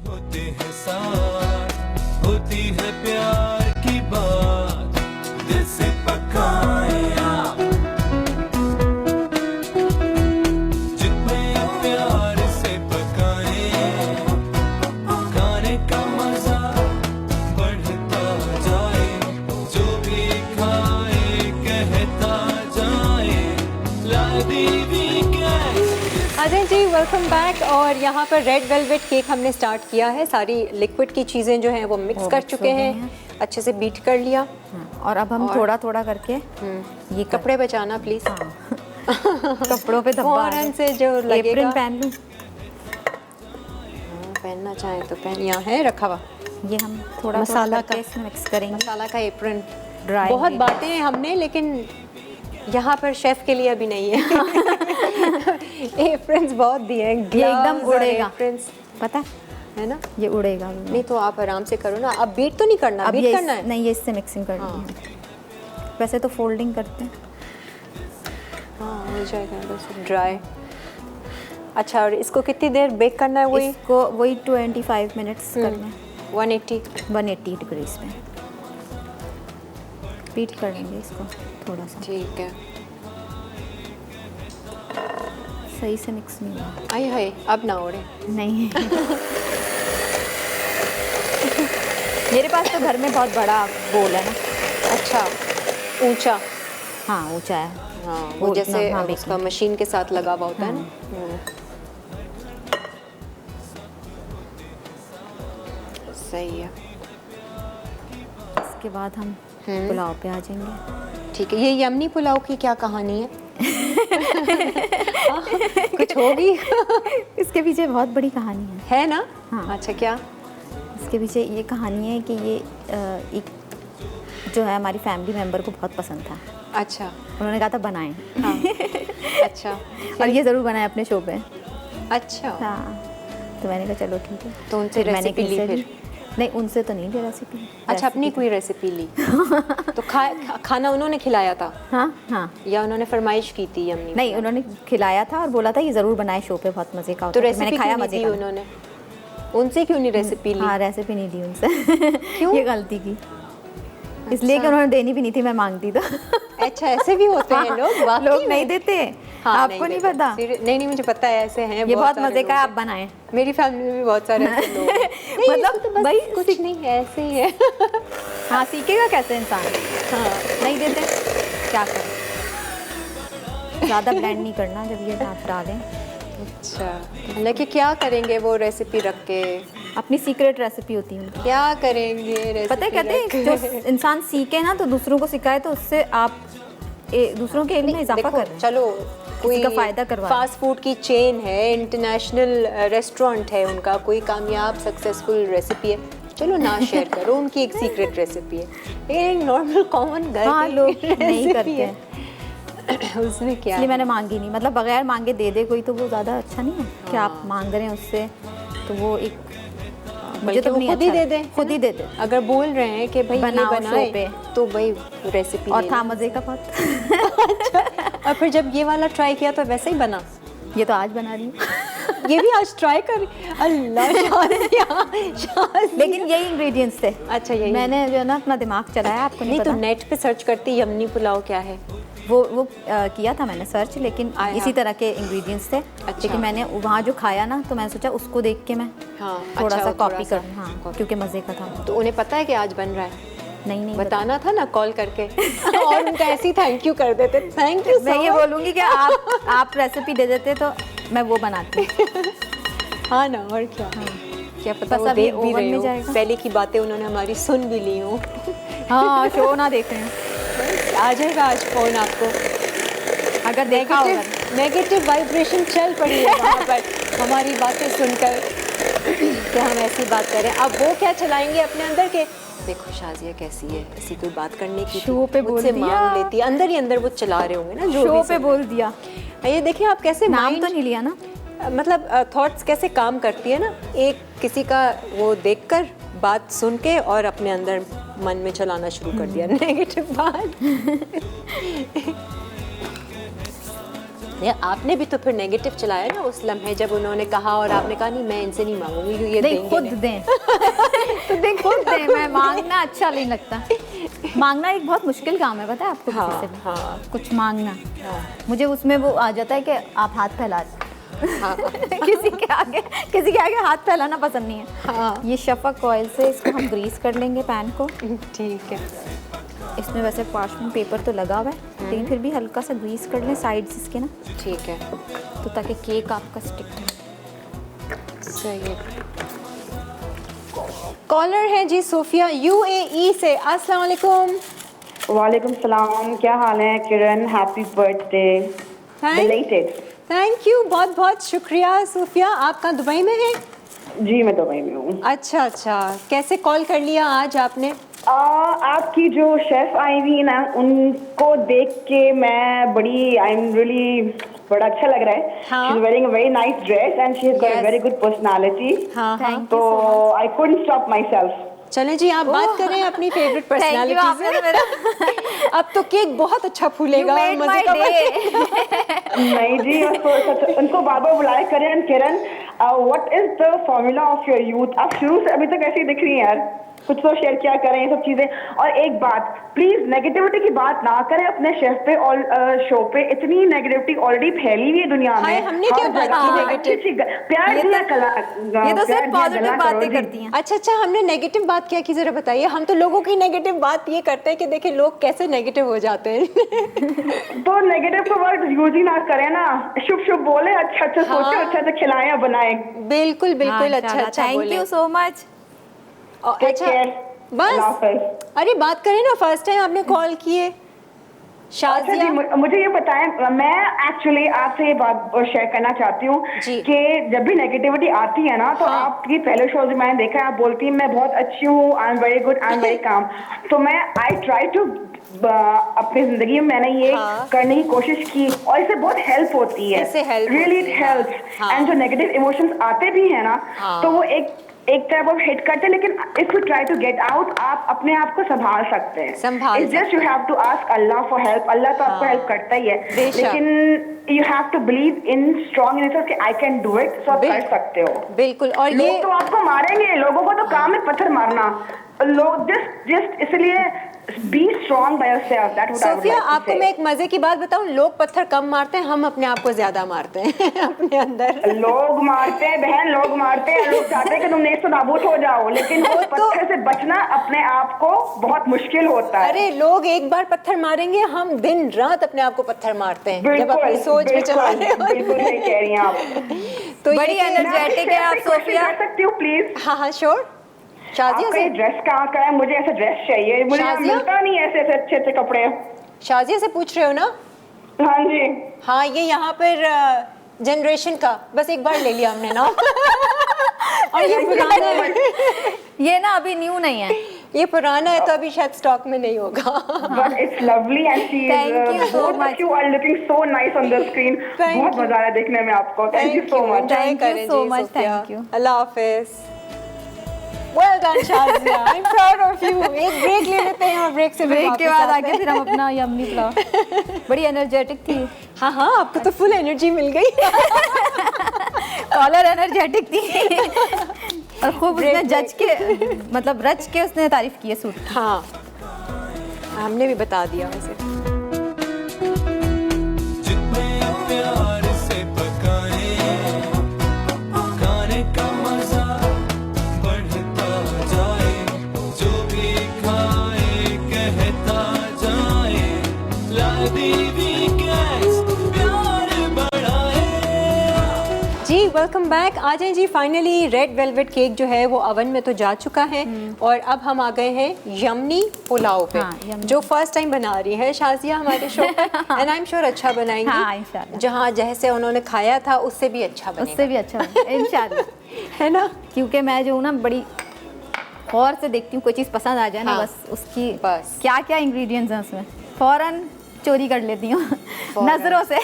होते हैं साथ, होती है प्यार की बात, दिल से पकाए आप, जितने प्यार से पकाए, खाने का मजा बढ़ता जाए, जो भी खाए कहता जाए, ला दीदी gas.
Ajay ji welcome back. और यहाँ पर रेड वेलवेट केक हमने स्टार्ट किया है। सारी लिक्विड की चीज़ें जो हैं वो मिक्स
वो
कर
mix हो
चुके
गई
हैं,
हैं।
अच्छे से बीट कर लिया।
हाँ, और अब हम थोड़ा थोड़ा करके ये
कपड़े बचाना प्लीज़।
हाँ कपड़ों पे धब्बा आ
फौरन
गया।
से जो लगेगा।
एप्रन पहन लूँ?
पहनना चाहें तो पहन, यहाँ है रखा हुआ
ये हम थोड़ा
मसाला
करके
का।
इसमें मिक्स करेंगे।
मसाला का एप्रन।
Dry
बहुत
ingredient।
बातें हैं हमने, लेकिन यहाँ पर शेफ के लिए अभी नहीं है। एप्रन्स बहुत दिए हैं,
ये एकदम
gloves और
उड़ेगा।
aprons,
पता है
है ना?
ये उड़ेगा अभी।
नहीं तो आप आराम से करो ना, अब बीट तो नहीं करना,
अब
बीट
ये
करना है।
नहीं, ये इससे मिक्सिंग करनी
हाँ।
है। वैसे तो फोल्डिंग करते हैं।
हाँ हो जाएगा बस ड्राई। अच्छा, और इसको कितनी देर बेक करना है? वही
इसको वही 25 मिनट्स करना है
180।
180 डिग्रीज पे। बीट कर लेंगे इसको थोड़ा सा,
ठीक है।
सही से मिक्स नहीं हुआ।
आई हाय, अब ना उड़े।
नहीं मेरे पास तो घर में बहुत बड़ा बोल है ना।
अच्छा, ऊंचा।
हाँ ऊंचा है।
हाँ
वो
वो जैसे
इतना, हाँ,
उसका
baking।
मशीन के साथ लगा हुआ होता है ना। सही है।
इसके बाद हम पुलाव पे आ जाएंगे।
ठीक है, ये यमनी पुलाव की क्या कहानी है? कुछ होगी?
इसके पीछे बहुत बड़ी कहानी है।
ना?
हाँ।
अच्छा, क्या?
इसके पीछे ये कहानी है कि ये एक जो है हमारी फैमिली मेम्बर को बहुत पसंद था।
अच्छा।
उन्होंने कहा था बनाएं।
हाँ। अच्छा।
और ये ज़रूर बनाए अपने शो पे।
अच्छा,
हाँ तो मैंने कहा चलो ठीक है।
तो उनसे
फिर मैंने
रेसिपी ली
किसी से
फिर?
ली। नहीं उनसे तो नहीं ली रेसिपी।
अच्छा, अपनी कोई रेसिपी ली? तो खाना उन्होंने खिलाया था
हाँ हाँ।
या उन्होंने फरमाइश की थी यमनी?
नहीं उन्होंने खिलाया था और बोला था ये ज़रूर बनाए शो पे, बहुत मज़े का होता
तो
है। मैंने
रेसिपी
खाया
क्यों नहीं
मज़े
दी
का।
उन्होंने? उनसे क्यों नहीं रेसिपी ली?
हाँ रेसिपी नहीं दी उनसे।
क्यों?
ये गलती की, इसलिए कि उन्होंने देनी भी नहीं थी, मैं मांगती तो।
अच्छा, ऐसे भी होते हैं लोग? वाकई
लोग
में?
नहीं देते।
हाँ,
आपको नहीं
देते।
पता?
नहीं नहीं, मुझे पता है, ऐसे हैं।
ये बहुत
सारे
मज़े का है,
लोग
आप बनाएं।
हैं। मेरी फैमिली में भी बहुत सारे ऐसे लोग हैं। नहीं,
मतलब
इसको तो बस
भाई
कुछ नहीं है, ऐसे ही है।
हाँ सीखेगा कैसे इंसान।
हाँ।
नहीं देते क्या करें। ज़्यादा ब्लेंड नहीं करना जब ये आप डालें।
अच्छा, हालांकि क्या करेंगे वो रेसिपी रख के?
अपनी सीक्रेट रेसिपी होती है उनकी।
क्या करेंगे रेसिपी?
पता है कहते हैं जो इंसान सीखे ना तो दूसरों को सिखाए, तो उससे आप दूसरों के इल्म में इजाफा कर रहे हैं।
चलो, कोई
का फ़ायदा करवा रहे हैं।
फास्ट फूड की चेन है, इंटरनेशनल रेस्टोरेंट है उनका, कोई कामयाब सक्सेसफुल रेसिपी है, चलो ना शेयर करो, उनकी एक सीक्रेट रेसिपी है। एक नॉर्मल कॉमन घर
हाँ
की
लोग नहीं
recipe
करते
है।
हैं,
उसमें क्या
इसलिए
है?
मैंने मांगी नहीं। मतलब बगैर मांगे दे दे कोई तो वो ज़्यादा अच्छा नहीं है कि आप मांग रहे हैं उससे, तो वो एक मुझे
बल्कि
तो
वो
नहीं
खुद ही
अच्छा
दे
लगता।
दें,
खुद ही दे दे।
अगर बोल रहे हैं कि भाई ये
बनाओ शो
बनाए,
पे।
तो भाई रेसिपी
और था मज़े का बहुत।
और फिर जब ये वाला ट्राई किया तो वैसे ही बना?
ये तो आज बना रही हूँ।
ये भी आज ट्राई कर? अल्लाह, शाज़िया, शाज़िया।
लेकिन यही इंग्रेडिएंट्स थे।
अच्छा, यही।
मैंने जो है ना अपना दिमाग चलाया, आपको नहीं
नहीं तो
पता।
नेट पे सर्च करती यमनी पुलाव क्या है?
वो किया था मैंने सर्च, लेकिन
आया।
इसी तरह के इंग्रेडिएंट्स थे। लेकिन मैंने वहाँ जो खाया ना तो मैंने सोचा उसको देख के मैं
हाँ,
थोड़ा
अच्छा,
सा
वो
कॉपी
थोड़ा सा
कर, हाँ क्योंकि मज़े का था।
तो उन्हें पता है कि आज बन रहा है?
नहीं
बताना था ना कॉल करके। और उनका ऐसे ही थैंक यू कर देते, थैंक यू।
मैं ये बोलूँगी कि आप रेसिपी दे देते तो मैं वो बनाती।
हाँ ना, और क्या? क्या पता
बस
वो
अब ये
देख भी
ओवन
रहे
में
हो,
जाएगा।
पहले की बातें उन्होंने हमारी सुन भी ली हो।
हाँ शो ना देख रहे हैं,
आ जाएगा आज फोन आपको।
अगर देखा होगा।
नेगेटिव वाइब्रेशन चल पड़ी है वहाँ पर हमारी बातें सुनकर कि हम ऐसी बात करें। अब वो क्या चलाएंगे अपने अंदर के, देखो शाज़िया कैसी है, ऐसी कोई बात करने की
शो पे बोल
मुझसे
दिया।
मांग लेती है, अंदर ही अंदर वो चला रहे होंगे ना जो
शो
भी
पे बोल दिया।
ये देखिए आप कैसे
नाम
माइंड
तो नहीं लिया ना।
मतलब थॉट्स कैसे काम करती है ना, एक किसी का वो देखकर बात सुन के और अपने अंदर मन में चलाना शुरू कर दिया नेगेटिव बात। ये आपने भी तो फिर नेगेटिव चलाया ना उस लम्हे जब उन्होंने कहा और आपने कहा नहीं मैं इनसे नहीं मांगूंगी क्योंकि ये
नहीं
देंगे
खुद
नहीं।
दें। तो दें खुद दें, मैं मांगना अच्छा नहीं लगता। मांगना एक बहुत मुश्किल काम है, पता है आपको?
हाँ,
किसी से भी
हाँ।
कुछ मांगना,
हाँ।
मुझे उसमें वो आ जाता है कि आप हाथ फैला दें।
हाँ।
किसी के आगे हाथ फैलाना पसंद नहीं है।
हाँ।
ये शफक ऑयल से इसको हम ग्रीस कर लेंगे पैन को।
ठीक है।
इसमें वैसे पार्चमेंट पेपर तो लगा हुआ है, लेकिन फिर भी हल्का सा ग्रीस कर लें साइड्स इसके ना,
ठीक है,
तो ताकि केक आपका स्टिक हो।
सही है। कॉलर है जी सोफिया यूएई से। अस्सलाम वालेकुम।
वालेकुम सलाम, क्या हाल है Kiran? Happy birthday.
Thank you, बहुत बहुत शुक्रिया सूफिया। आप कहाँ दुबई में हैं?
जी मैं दुबई में हूँ।
अच्छा, कैसे कॉल कर लिया आज आपने?
आपकी जो शेफ आई हुई है ना, उनको देख के मैं बड़ा अच्छा लग रहा है।
हाँ।
She's wearing a very nice dress and she has got a
Yes.
very good personality.
हाँ,
Thank
तो I couldn't stop myself.
चलें जी, आप बात करें अपनी फेवरेट
थैंक यू,
पर्सनालिटी
आपने तो मेरा
से। अब तो केक बहुत अच्छा फूलेगा,
You made
मजे
my
का
day.
नहीं जी, उनको बार बार बुलाए Kiran, what is the formula of your youth? आप शुरू से अभी तक ऐसे ही दिख रही हैं यार, कुछ तो शेयर क्या करें ये सब चीजें। और एक बात, प्लीज नेगेटिविटी की बात ना करें अपने शेफ पे और शो पे। इतनी नेगेटिविटी ऑलरेडी फैली हुई है दुनिया में।
हाय, हमने क्या बात की नेगेटिव?
प्यार दिया कला,
ये तो सिर्फ पॉजिटिव बातें करती हैं।
अच्छा, हमने नेगेटिव बात क्या की, जरा बताइए। हम तो लोगों की नेगेटिव बात ये करते हैं कि देखिए लोग कैसे नेगेटिव हो जाते हैं।
तो नेगेटिव का वर्ड यूज ही ना करें ना, शुभ शुभ बोले, अच्छा अच्छा सोचे, अच्छा अच्छा खिलाएं बनाए।
बिल्कुल बिल्कुल, अच्छा
थैंक यू सो मच।
अच्छा बस, अरे बात करें ना, फर्स्ट टाइम आपने कॉल किए।
अच्छा जी, मुझे ये बताएं, मैं एक्चुअली आपसे ये बात शेयर करना चाहती हूँ कि जब भी नेगेटिविटी आती है ना, तो आपकी पहले शोज में मैंने देखा है, आप बोलती हैं मैं बहुत अच्छी हूँ, I am very good, I am very calm. तो मैं आई ट्राई टू अपनी जिंदगी में मैंने ये करने की कोशिश की और इससे बहुत हेल्प होती है। Really it helps. एंड जो नेगेटिव इमोशंस आते भी है ना, तो वो एक टाइप ऑफ हिट करते हैं, लेकिन if you try to get out, आप अपने आप को संभाल सकते हैं। It's just you have to ask Allah for help. Allah तो आपको हेल्प करता ही है, लेकिन you have to believe in strong in yourself कि I can do it, so आप कर सकते हो।
बिल्कुल। और
लोग तो आपको मारेंगे, लोगों को तो काम है पत्थर मारना। लोग जस्ट इसलिए be strong by yourself. That what I would
Sophia, आपको मैं एक मजे की बात बताऊं, लोग पत्थर कम मारते हैं, हम अपने आप को ज्यादा मारते हैं अपने अंदर।
लोग मारते हैं बहन, लोग मारते हैं, लोग चाहते हैं कि तुम नेस्त नाबूद हो जाओ, लेकिन वो पत्थर से बचना अपने आप को बहुत मुश्किल होता है।
अरे लोग एक बार पत्थर मारेंगे, हम दिन रात अपने आप को पत्थर मारते हैं जब अपनी सोच में चला रहे हो।
बिल्कुल सही कह रही हैं आप।
तो
बड़ी एनर्जेटिक है आप सोफिया।
कर सकती हूँ प्लीज?
हाँ श्योर। शाजिया
से ड्रेस कहाँ का है? मुझे ऐसा ड्रेस चाहिए, मुझे मिलता नहीं ऐसे अच्छे अच्छे कपड़े।
शाजिया से पूछ रहे हो ना?
हाँ जी।
हाँ, ये यहाँ पर जनरेशन का बस एक बार ले लिया हमने ना। और ये पुराना है,
ये ना अभी न्यू नहीं है,
ये पुराना है तो अभी शायद स्टॉक में नहीं होगा।
But it's lovely and she is both of you are looking so nice on the screen. बहुत मजा आया देखने में आपको। Thank you so much.
Thank you so much. Thank you.
Allah Hafiz. Well done Shazia, I'm proud of you। एक break ले लेते हैं और ब्रेक से
ब्रेक के बाद आके फिर हम अपना यम्मी पुलाव। बड़ी एनर्जेटिक थी।
हाँ, आपको तो फुल एनर्जी मिल गई।
कॉलर एनर्जेटिक थी और खूब उसने जज के मतलब रच के उसने तारीफ की है सूट।
हाँ, हमने भी बता दिया वैसे।
जितने प्यार से पकाए खाने का मजा बढ़ता जाए, जो भी खाए कहता जाए, ला दीदी गैस प्यार बढ़ाए।
जी वेलकम बैक। आ जाए जी, फाइनली रेड वेलवेट केक जो है वो ओवन में तो जा चुका है और अब हम आ गए हैं यम्मी पुलाव पे।
हाँ,
जो फर्स्ट टाइम बना रही है शाजिया हमारे शो पे एंड आई एम श्योर अच्छा बनाएंगी।
हाँ, इंशाल्लाह।
जहाँ जैसे उन्होंने खाया था उससे भी अच्छा बनेगा।
उससे भी अच्छा इंशाल्लाह।
है ना?
क्योंकि मैं जो हूँ ना बड़ी गौर से देखती हूँ, कोई चीज़ पसंद आ जाए ना, बस उसकी क्या क्या इंग्रेडिएंट्स हैं उसमें फौरन चोरी कर लेती हूँ नजरों से,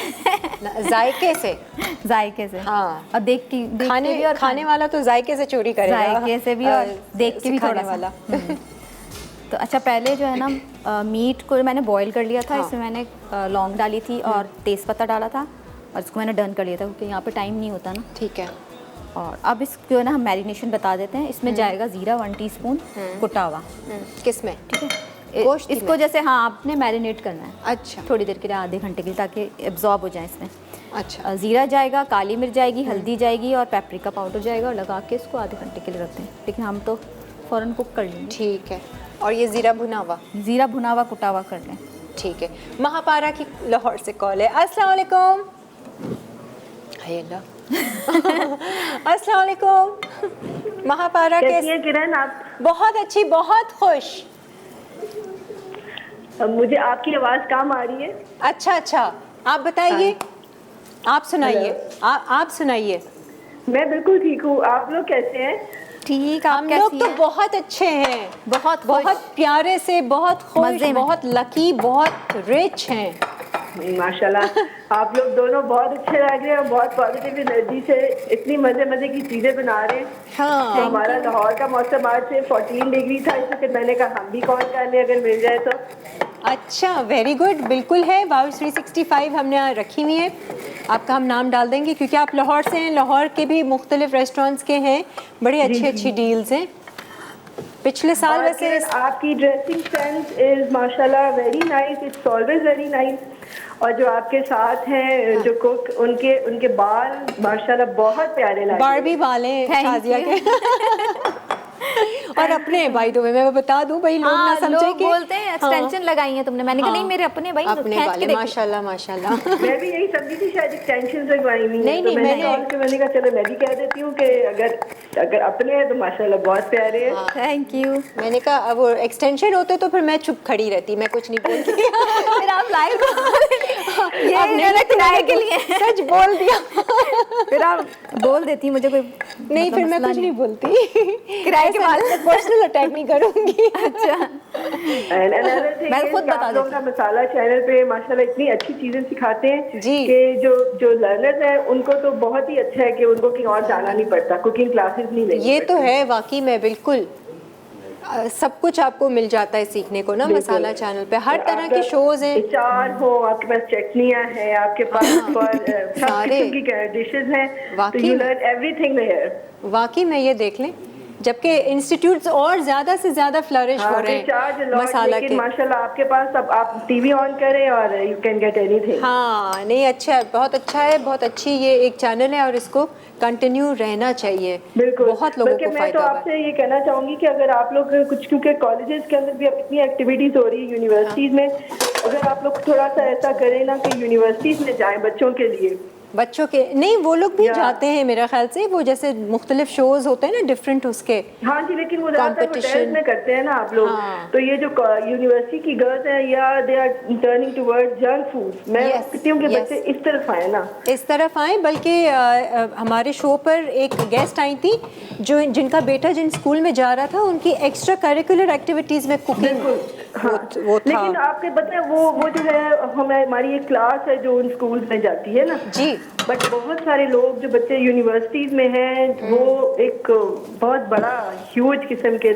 जायके से।
जायके से
हाँ।
और देख के भी और
खाने वाला तो जायके से चोरी करेगा,
जायके से भी और देख के भी थोड़ा
वाला।
तो अच्छा, पहले जो है ना मीट को मैंने बॉईल कर लिया था। हाँ। इसमें मैंने लौंग डाली थी और तेज़पत्ता डाला था और इसको मैंने डन कर लिया था क्योंकि यहाँ पे टाइम नहीं होता ना।
ठीक है।
और अब इसको है ना हम मैरिनेशन बता देते हैं। इसमें जाएगा ज़ीरा 1 टीस्पून, कुटा हुआ।
किसमें?
ठीक है, इसको जैसे हाँ आपने मैरिनेट करना है।
अच्छा।
थोड़ी देर के लिए, आधे घंटे के लिए, ताकि एब्जॉर्ब हो जाए इसमें।
अच्छा।
ज़ीरा जाएगा, काली मिर्च जाएगी, हल्दी जाएगी और पेपरिका पाउडर जाएगा और लगा के इसको आधे घंटे के लिए रखते हैं। लेकिन हम तो फ़ौरन कुक कर लेंगे।
ठीक है। और ये ज़ीरा भुना हुआ
कुटा हुआ कर लें।
ठीक है। महापारा की लाहौर से कॉल है। अस्सलाम वालेकुम। अस्सलाम वालेकुम महापारा।
कैसी हैं किरण आप?
बहुत अच्छी, बहुत खुश।
मुझे आपकी आवाज़ कम आ रही है।
अच्छा, आप बताइए। आप सुनाइए, आप सुनाइए।
मैं बिल्कुल ठीक हूँ, आप लोग कैसे हैं?
ठीक, आप
हम
कैसी
लोग तो
हैं?
बहुत अच्छे हैं,
बहुत
बहुत प्यारे से, बहुत खुश,
मज़े में।
बहुत लकी, बहुत रिच हैं।
माशाल्लाह, आप लोग दोनों बहुत अच्छे लग रहे हैं, बहुत पॉजिटिव एनर्जी से इतनी मजे मजे की चीजें बना रहे हैं।
हाँ,
तो हमारा लाहौर का मौसम आज से 14 डिग्री था, इसलिए फिर मैंने कहा हम भी कॉल कर लें अगर मिल जाए तो।
अच्छा, वेरी गुड, बिल्कुल है। वाव 365 हमने यहाँ रखी हुई है, आपका हम नाम डाल देंगे क्योंकि आप लाहौर से हैं। लाहौर के भी मुख्तलिफ रेस्टोरेंट्स के हैं, बड़ी अच्छी डील्स हैं। पिछले साल वैसे
आपकी ड्रेसिंग सेंस इज माशाल्लाह very nice, it's always very nice. और जो आपके साथ हैं जो कुक, उनके बाल माशाल्लाह बहुत प्यारे लगे।
बारबी बाल हैं
Thank
शाजिया
you.
के। और अपने भाई तो मैं बता दूं भाई, लोग ना समझे
लोग
कि
बोलते हैं एक्सटेंशन लगाई है तुमने, मैंने कहा
हाँ,
नहीं मेरे अपने भाई,
अपने
खींच के
वाले,
देखो।
माशाल्लाह माशाल्लाह।
मैं भी यही समझी थी शायद एक्सटेंशन लगवाई हुई हैं।
नहीं,
तो
नहीं,
मैंने
मैंने-
कॉल के मैंने कहा चलो मैं भी कह देती हूँ कि अगर अपने हैं तो माशाल्लाह बहुत प्यारे हैं।
Thank you.
मैंने कहा अब वो एक्सटेंशन होते तो फिर मैं चुप खड़ी रहती, मैं कुछ नहीं बोलती।
फिर आप लाइव ये
अब नहीं,
मैंने किराए के लिए
सच बोल दिया।
फिर आप बोल देती मुझे कोई
नहीं, फिर मैं
मसला
कुछ नहीं बोलती।
किराए के बाद
पर्सनल अटैक नहीं करूंगी।
अच्छा,
And another thing
मैं
is
खुद बता
आप लोग ना मसाला चैनल पे माशाल्लाह इतनी अच्छी चीजें सिखाते हैं
जी।
कि जो लर्नर्स हैं उनको तो बहुत ही अच्छा है कि उनको कहीं और जाना नहीं पड़ता, कुकिंग क्लासेस नहीं लेनी
ये तो
पड़ती।
है वाकई में, बिल्कुल सब कुछ आपको मिल जाता है सीखने को ना मसाला चैनल पे। हर तरह के शोज हैं,
अचार हो, आपके पास चटनियाँ हैं, आपके पास सब
सारे
किस्म की डिशेस हैं, तो
वाकई
यू
में।
Learn everything there.
वाकई में ये देख लें, जबकि इंस्टीट्यूट्स और ज्यादा से ज्यादा फ्लरिश हो रहे हैं मसाला
लेकिन
के।
माशाल्लाह आपके पास अब आप टीवी ऑन करें और यू कैन गेट एनीथिंग।
हाँ, नहीं अच्छा है, बहुत अच्छा है, बहुत अच्छी ये एक चैनल है और इसको कंटिन्यू रहना चाहिए।
बिल्कुल,
बहुत लोगों
बल्कि
को
मैं तो
फायदा होगा।
आपसे ये कहना चाहूंगी कि अगर आप लोग कुछ, क्योंकि कॉलेजेस के अंदर भी अब इतनी एक्टिविटीज हो रही है यूनिवर्सिटीज में, अगर आप लोग थोड़ा सा ऐसा करें ना कि यूनिवर्सिटीज में जाएं बच्चों के लिए।
बच्चों के नहीं, वो लोग भी जाते हैं मेरा ख्याल से, वो जैसे मुख्तलिफ शोज होते हैं ना डिफरेंट उसके।
हाँ जी, लेकिन वो ज्यादातर
Competition।
होटल्स में करते हैं ना आप लोग।
हाँ।
तो ये जो यूनिवर्सिटी की गर्ल्स हैं या they are turning towards junk food, मैं
Yes,
कहती हूँ कि
yes।
बच्चे इस तरफ आए ना।
इस तरफ आए, बल्कि हमारे शो पर एक गेस्ट आई थी जो जिनका बेटा जिन स्कूल में जा रहा था, उनकी एक्स्ट्रा करिकुलर एक्टिविटीज में कुकिंग वो था।
लेकिन आपके पता है वो जो है हमारी एक क्लास है जो उन स्कूल्स में जाती है ना
जी,
बट बहुत सारे लोग जो बच्चे यूनिवर्सिटीज में हैं वो एक बहुत बड़ा ह्यूज किस्म के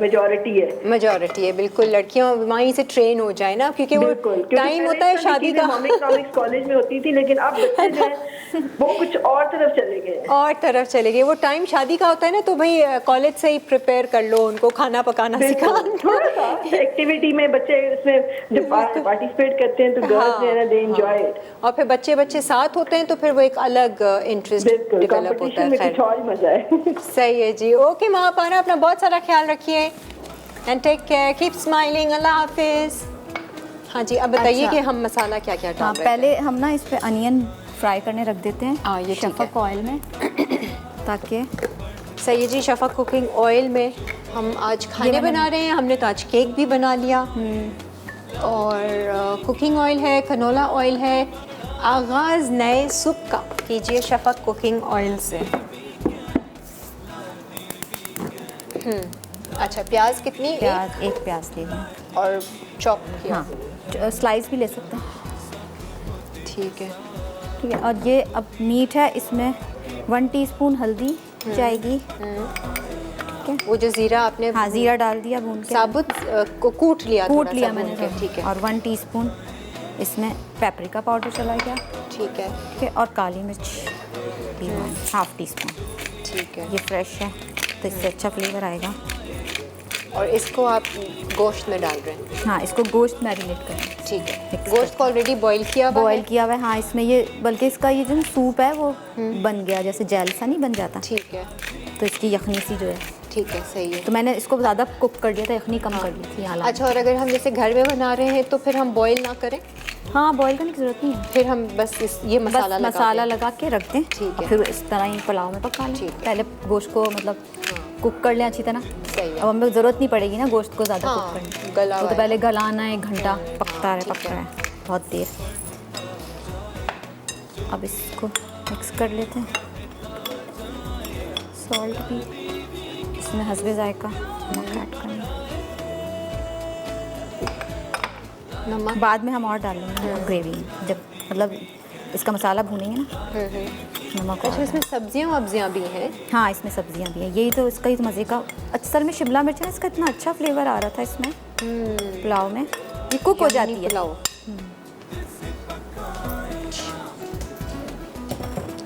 मेजॉरिटी है।
बिल्कुल, लड़कियां वहीं से ट्रेन हो जाए ना, क्योंकि वो टाइम होता है शादी का।
इकोनॉमिक्स कॉलेज में होती थी, लेकिन अब बच्चे जो हैं वो कुछ और तरफ चले गए।
और तरफ चले गए, वो टाइम शादी का होता है ना, तो भाई कॉलेज से ही प्रिपेयर कर लो, उनको खाना पकाना सिखा दो।
थोड़ा सा एक्टिविटी में बच्चे उसमें जो पार्टिसिपेट करते हैं तो गर्ल्स जो है ना दे एंजॉय इट।
और फिर बच्चे साथ होते हैं तो फिर वो एक अलग इंटरेस्ट
बिल्कुल,
डेवलप होता
कंपटीशन में
है।
कुछ और ही मजा है।
सही है जी। ओके महापारा, अपना बहुत सारा ख्याल रखिए and take care, keep smiling, Allah हाफिज। हाँ जी, अब बताइए
अच्छा।
कि हम मसाला क्या क्या डाल
हाँ,
रहे हैं।
पहले हम ना इस पे अनियन फ्राई करने रख देते हैं।
हाँ, ये ठीक है।
शफक ऑयल में ताकि
सही है जी, शफा कुकिंग ऑयल में हम आज खाने बना रहे हैं। हमने तो आज केक भी बना लिया और कुकिंग ऑयल है, कनोला ऑयल है। आगाज़ नए सुबह का कीजिए शफा कुकिंग ऑयल से। अच्छा, प्याज कितनी?
एक प्याज ले लें
और चॉप किया।
हाँ, स्लाइस भी ले सकते हैं।
ठीक है।
ठीक है, और ये अब मीट है, इसमें 1 टीस्पून हल्दी जाएगी।
वो जो जीरा आपने
हाँ, जीरा डाल दिया भून के,
साबुत को कूट लिया
कूट
थोड़ा
लिया
सा भून
मैंने
के, ठीक है।
और 1 टीस्पून इसमें पेपरिका पाउडर चला गया।
ठीक है,
ठीक है, और काली मिर्च भी 1/2 टीस्पून।
ठीक है।
ये फ्रेश है तो इससे अच्छा फ्लेवर आएगा।
और इसको आप गोश्त में डाल रहे हैं?
हाँ, इसको गोश्त मैरिनेट करें।
ठीक है।
Mix
गोश्त को ऑलरेडी बॉईल किया हुआ
बॉयल
है?
किया हुआ है। हाँ, इसमें ये बल्कि इसका ये जो सूप है वो बन गया, जैसे जेल सा नहीं बन जाता,
ठीक है,
तो इसकी यखनी सी जो है,
ठीक है, सही है।
तो मैंने इसको ज़्यादा कुक कर दिया था, यखनी कम कर दी थी हालांकि।
अच्छा, और अगर हम जैसे घर में बना रहे हैं तो फिर हम बॉईल ना करें,
हाँ, बॉयल करने की ज़रूरत नहीं है,
फिर हम बस ये
बस
मसाला
मसाला
दें।
लगा के रख दें।
ठीक है।
और फिर इस तरह ही पुलाव में पका लें।
ठीक।
पहले गोश्त को मतलब कुक कर लें अच्छी तरह।
सही है।
अब हमें ज़रूरत नहीं पड़ेगी ना गोश्त को ज़्यादा
हाँ,
कुक करने,
गला
वो तो
हुआ है।
पहले गलाना है, 1 घंटा पकता
हाँ,
रहे
ठीक
पकता
है।
रहे बहुत देर। अब इसको मिक्स कर लेते हैं। सॉल्ट भी इसमें हस्बे जायका नमक ऐड करना,
नमक
बाद में हम और डालेंगे ग्रेवी में, जब मतलब इसका मसाला भूनेंगे ना नमक।
अच्छा, इसमें सब्जियाँ वब्जियाँ भी हैं?
हाँ, इसमें सब्जियां भी हैं, यही तो इसका ही तो मज़े का। असल में शिमला मिर्च है, इसका इतना अच्छा फ्लेवर आ रहा था इसमें पुलाव में, ये कुक हो जाती है।
पुलाव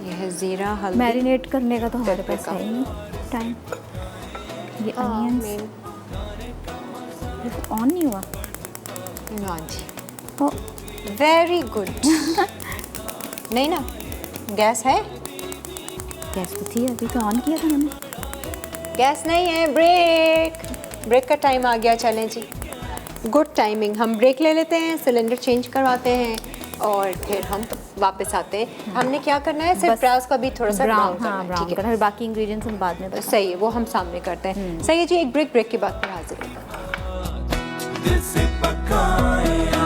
ये है ज़ीरा, हल्दी,
मैरिनेट करने का तो हमारे पास
पेपरिका।
है ही नहीं टाइम। ये अनियंस ऑन नहीं हुआ।
हाँ जी,
ओ,
वेरी गुड। नहीं ना, गैस है?
गैस तो थी, अभी तो ऑन किया था मैंने।
गैस नहीं है, ब्रेक का टाइम आ गया। चलें जी, गुड टाइमिंग। हम ब्रेक ले लेते हैं, सिलेंडर चेंज करवाते हैं और फिर हम वापस आते हैं। हमने क्या करना है, सिर्फ
बस
प्याज का भी थोड़ा सा ब्राउन करना
हाँ
है,
ब्राउन
ठीक
करना है, बाकी इंग्रेडिएंट्स हम बाद में
है? सही है, वो हम सामने करते हैं। सही है जी, एक ब्रेक के बाद फिर हाजिर हैं।
दिल से पकाया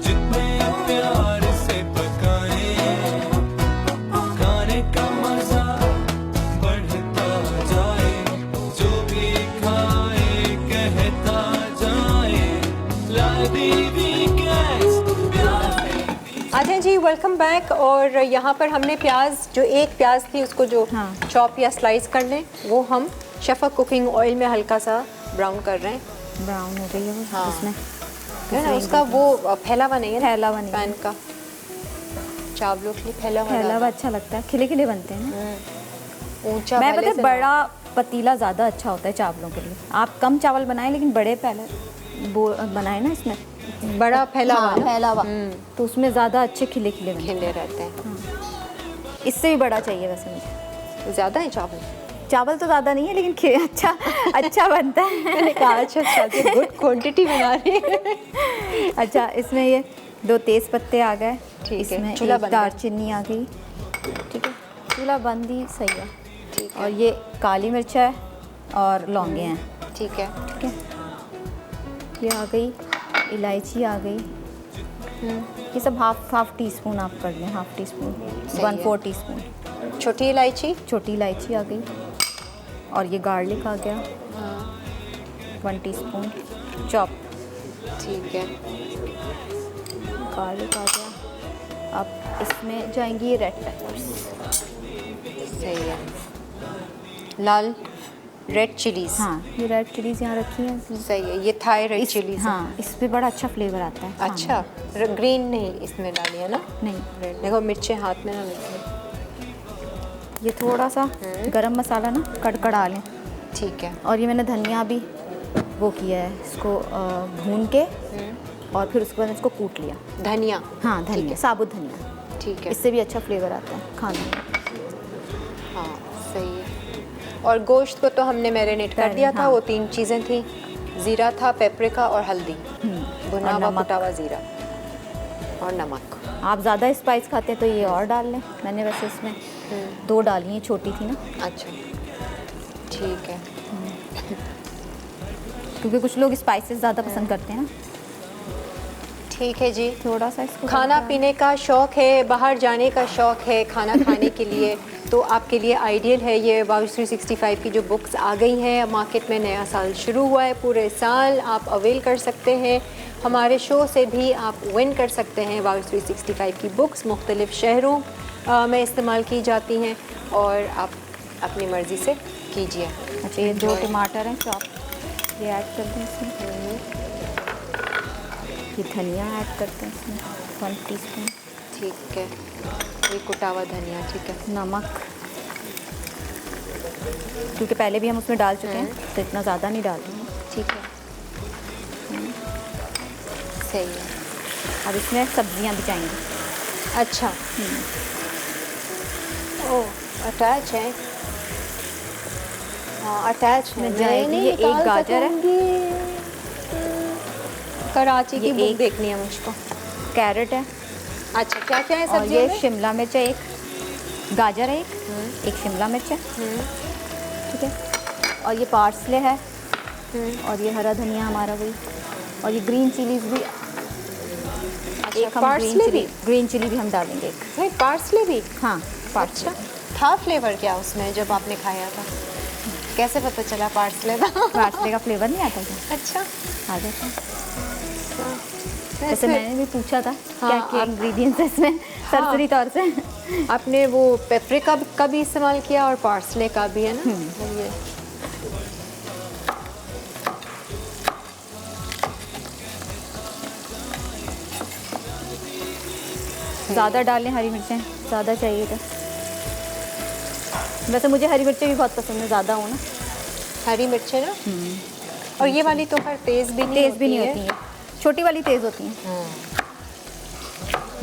जितने प्यार से पकाए खाने का मजा बढ़ता जाए, जो भी खाए कहता जाए लादी वीकेंड्स प्यार।
अच्छा जी, वेलकम बैक। और यहाँ पर हमने प्याज, जो एक प्याज थी उसको जो
हाँ।
चॉप या स्लाइस कर लें, वो हम शफक कुकिंग ऑयल में हल्का सा ब्राउन कर रहे हैं।
ब्राउन हो गई है वो
हाँ।
इसमें
है ना, उसका वो फैला हुआ नहीं है ना?
फैला हुआ नहीं है।
पैन का चावलों के लिए फैला हुआ
फैला हुआ
ज़्यादा।
अच्छा लगता है, खिले खिले बनते हैं ना।
ऊंचा
मैं
पहले
पता है,
से
बड़ा पतीला ज़्यादा अच्छा होता है चावलों के लिए। आप कम चावल बनाएं लेकिन बड़े पहले वो बनाए ना इसमें,
बड़ा फैला हुआ
हाँ,
ना?
फैला हुआ, तो उसमें ज़्यादा अच्छे खिले खिले बनते
खिले रहते हैं।
हैं। इससे भी बड़ा चाहिए वैसे मुझे।
ज़्यादा है चावल?
चावल तो ज़्यादा नहीं है लेकिन अच्छा अच्छा बनता है।
मैंने कहा अच्छा अच्छा, गुड क्वांटिटी बना रही है।
अच्छा, इसमें ये 2 तेज़ पत्ते आ गए,
ठीक है,
इसमें
चूल्हा
एक
बंद है।
दालचीनी आ गई, ठीक है, चूल्हा बंद ही सही है।
ठीक है,
और ये काली मिर्च है और लौंगे हैं,
ठीक है।
ठीक है, ये आ गई, इलायची आ गई, ये सब हाफ टी स्पून आप कर लें, हाफ टी स्पून,
सही
1/4 टी स्पून।
छोटी इलायची?
छोटी इलायची आ गई, और ये गार्लिक आ गया, 1 टी स्पून चॉप,
ठीक है,
गार्लिक आ गया। अब इसमें जाएंगी ये रेड पेपर्स,
सही है। लाल रेड चिलीज।
हाँ, ये रेड चिलीज़ यहाँ रखी हैं।
सही है, ये थाई रेड चिलीज।
हाँ, इस पे बड़ा अच्छा फ्लेवर आता है खाने
अच्छा, ग्रीन नहीं इसमें डाली है ना?
में। नहीं,
रेड। देखो मिर्चें हाथ में ना लगे।
ये थोड़ा सा गरम मसाला ना कड़कड़ा लें,
ठीक है,
और ये मैंने धनिया भी वो किया है, इसको भून के और फिर उसके बाद इसको कूट लिया।
धनिया?
हाँ,
ठीक
धनिया,
है।
साबुत धनिया,
ठीक है,
इससे भी अच्छा फ्लेवर आता है खाने में।
हाँ सही है। और गोश्त को तो हमने मैरिनेट कर दिया था,
हाँ।
वो 3 चीज़ें थी, ज़ीरा था, पेपरिका और हल्दी, भुना
और
हुआ
नमक।
कुटा हुआ ज़ीरा और नमक।
आप ज़्यादा स्पाइस खाते हैं तो ये और डाल लें, मैंने वैसे इसमें 2 डाली हैं, छोटी थी ना,
अच्छा, ठीक है।
क्योंकि कुछ लोग स्पाइसेस ज़्यादा पसंद करते हैं ना।
ठीक है जी।
थोड़ा सा इसको
खाना पीने का शौक़ है, बाहर जाने का शौक़ है खाना खाने के लिए, तो आपके लिए आइडियल है ये वाव 365 की जो बुक्स आ गई हैं मार्केट में। नया साल शुरू हुआ है, पूरे साल आप अवेल कर सकते हैं। हमारे शो से भी आप विन कर सकते हैं वाव 365 की बुक्स। मुख्तलिफ़ शहरों में इस्तेमाल की जाती हैं और आप अपनी मर्ज़ी से कीजिए।
अच्छा, ये 2 टमाटर हैं चॉप, ये ऐड कर दें इसमें। ये धनिया ऐड करते हैं इसमें, 1 टीस्पून।
ठीक है, ये कुटा हुआ धनिया, ठीक है।
नमक, क्योंकि पहले भी हम उसमें डाल चुके हैं तो इतना ज़्यादा नहीं डालेंगे।
ठीक है, सही है।
अब इसमें सब्जियां भी जाएंगी।
अच्छा, ओह अटैच है। हाँ अटैच है।
इसमें जाएगी ये एक गाजर है,
कराची की
ये
बुक
एक-
देखनी है मुझको।
कैरेट है,
अच्छा, क्या क्या है
और
सब्जियों
ये
में?
शिमला मिर्च है, एक गाजर है, एक शिमला मिर्च है, ठीक है, और ये पार्सले है, और ये हरा धनिया हमारा वही, और ये ग्रीन चिलीज भी एक हम ग्रीन चिली भी हम डालेंगे एक।
नहीं, पार्सले भी?
हाँ, पार्सले
था फ्लेवर क्या उसमें जब आपने खाया था? कैसे पता चला पार्सले था?
पार्सले का फ्लेवर नहीं आता क्या?
अच्छा,
आ जाता है। जैसे मैंने भी पूछा था क्या क्या इंग्रेडिएंट्स है इसमें सरसरी तौर से।
आपने वो पेपरिका का भी इस्तेमाल किया और पार्सले का भी, है ना? ये
ज़्यादा डालें हरी मिर्चें, ज़्यादा चाहिए था। वैसे मुझे हरी मिर्चें भी बहुत पसंद है, ज़्यादा हो ना
हरी मिर्चें ना। और ये वाली तो खैर तेज़ भी नहीं
होती है। छोटी वाली तेज़ होती हैं,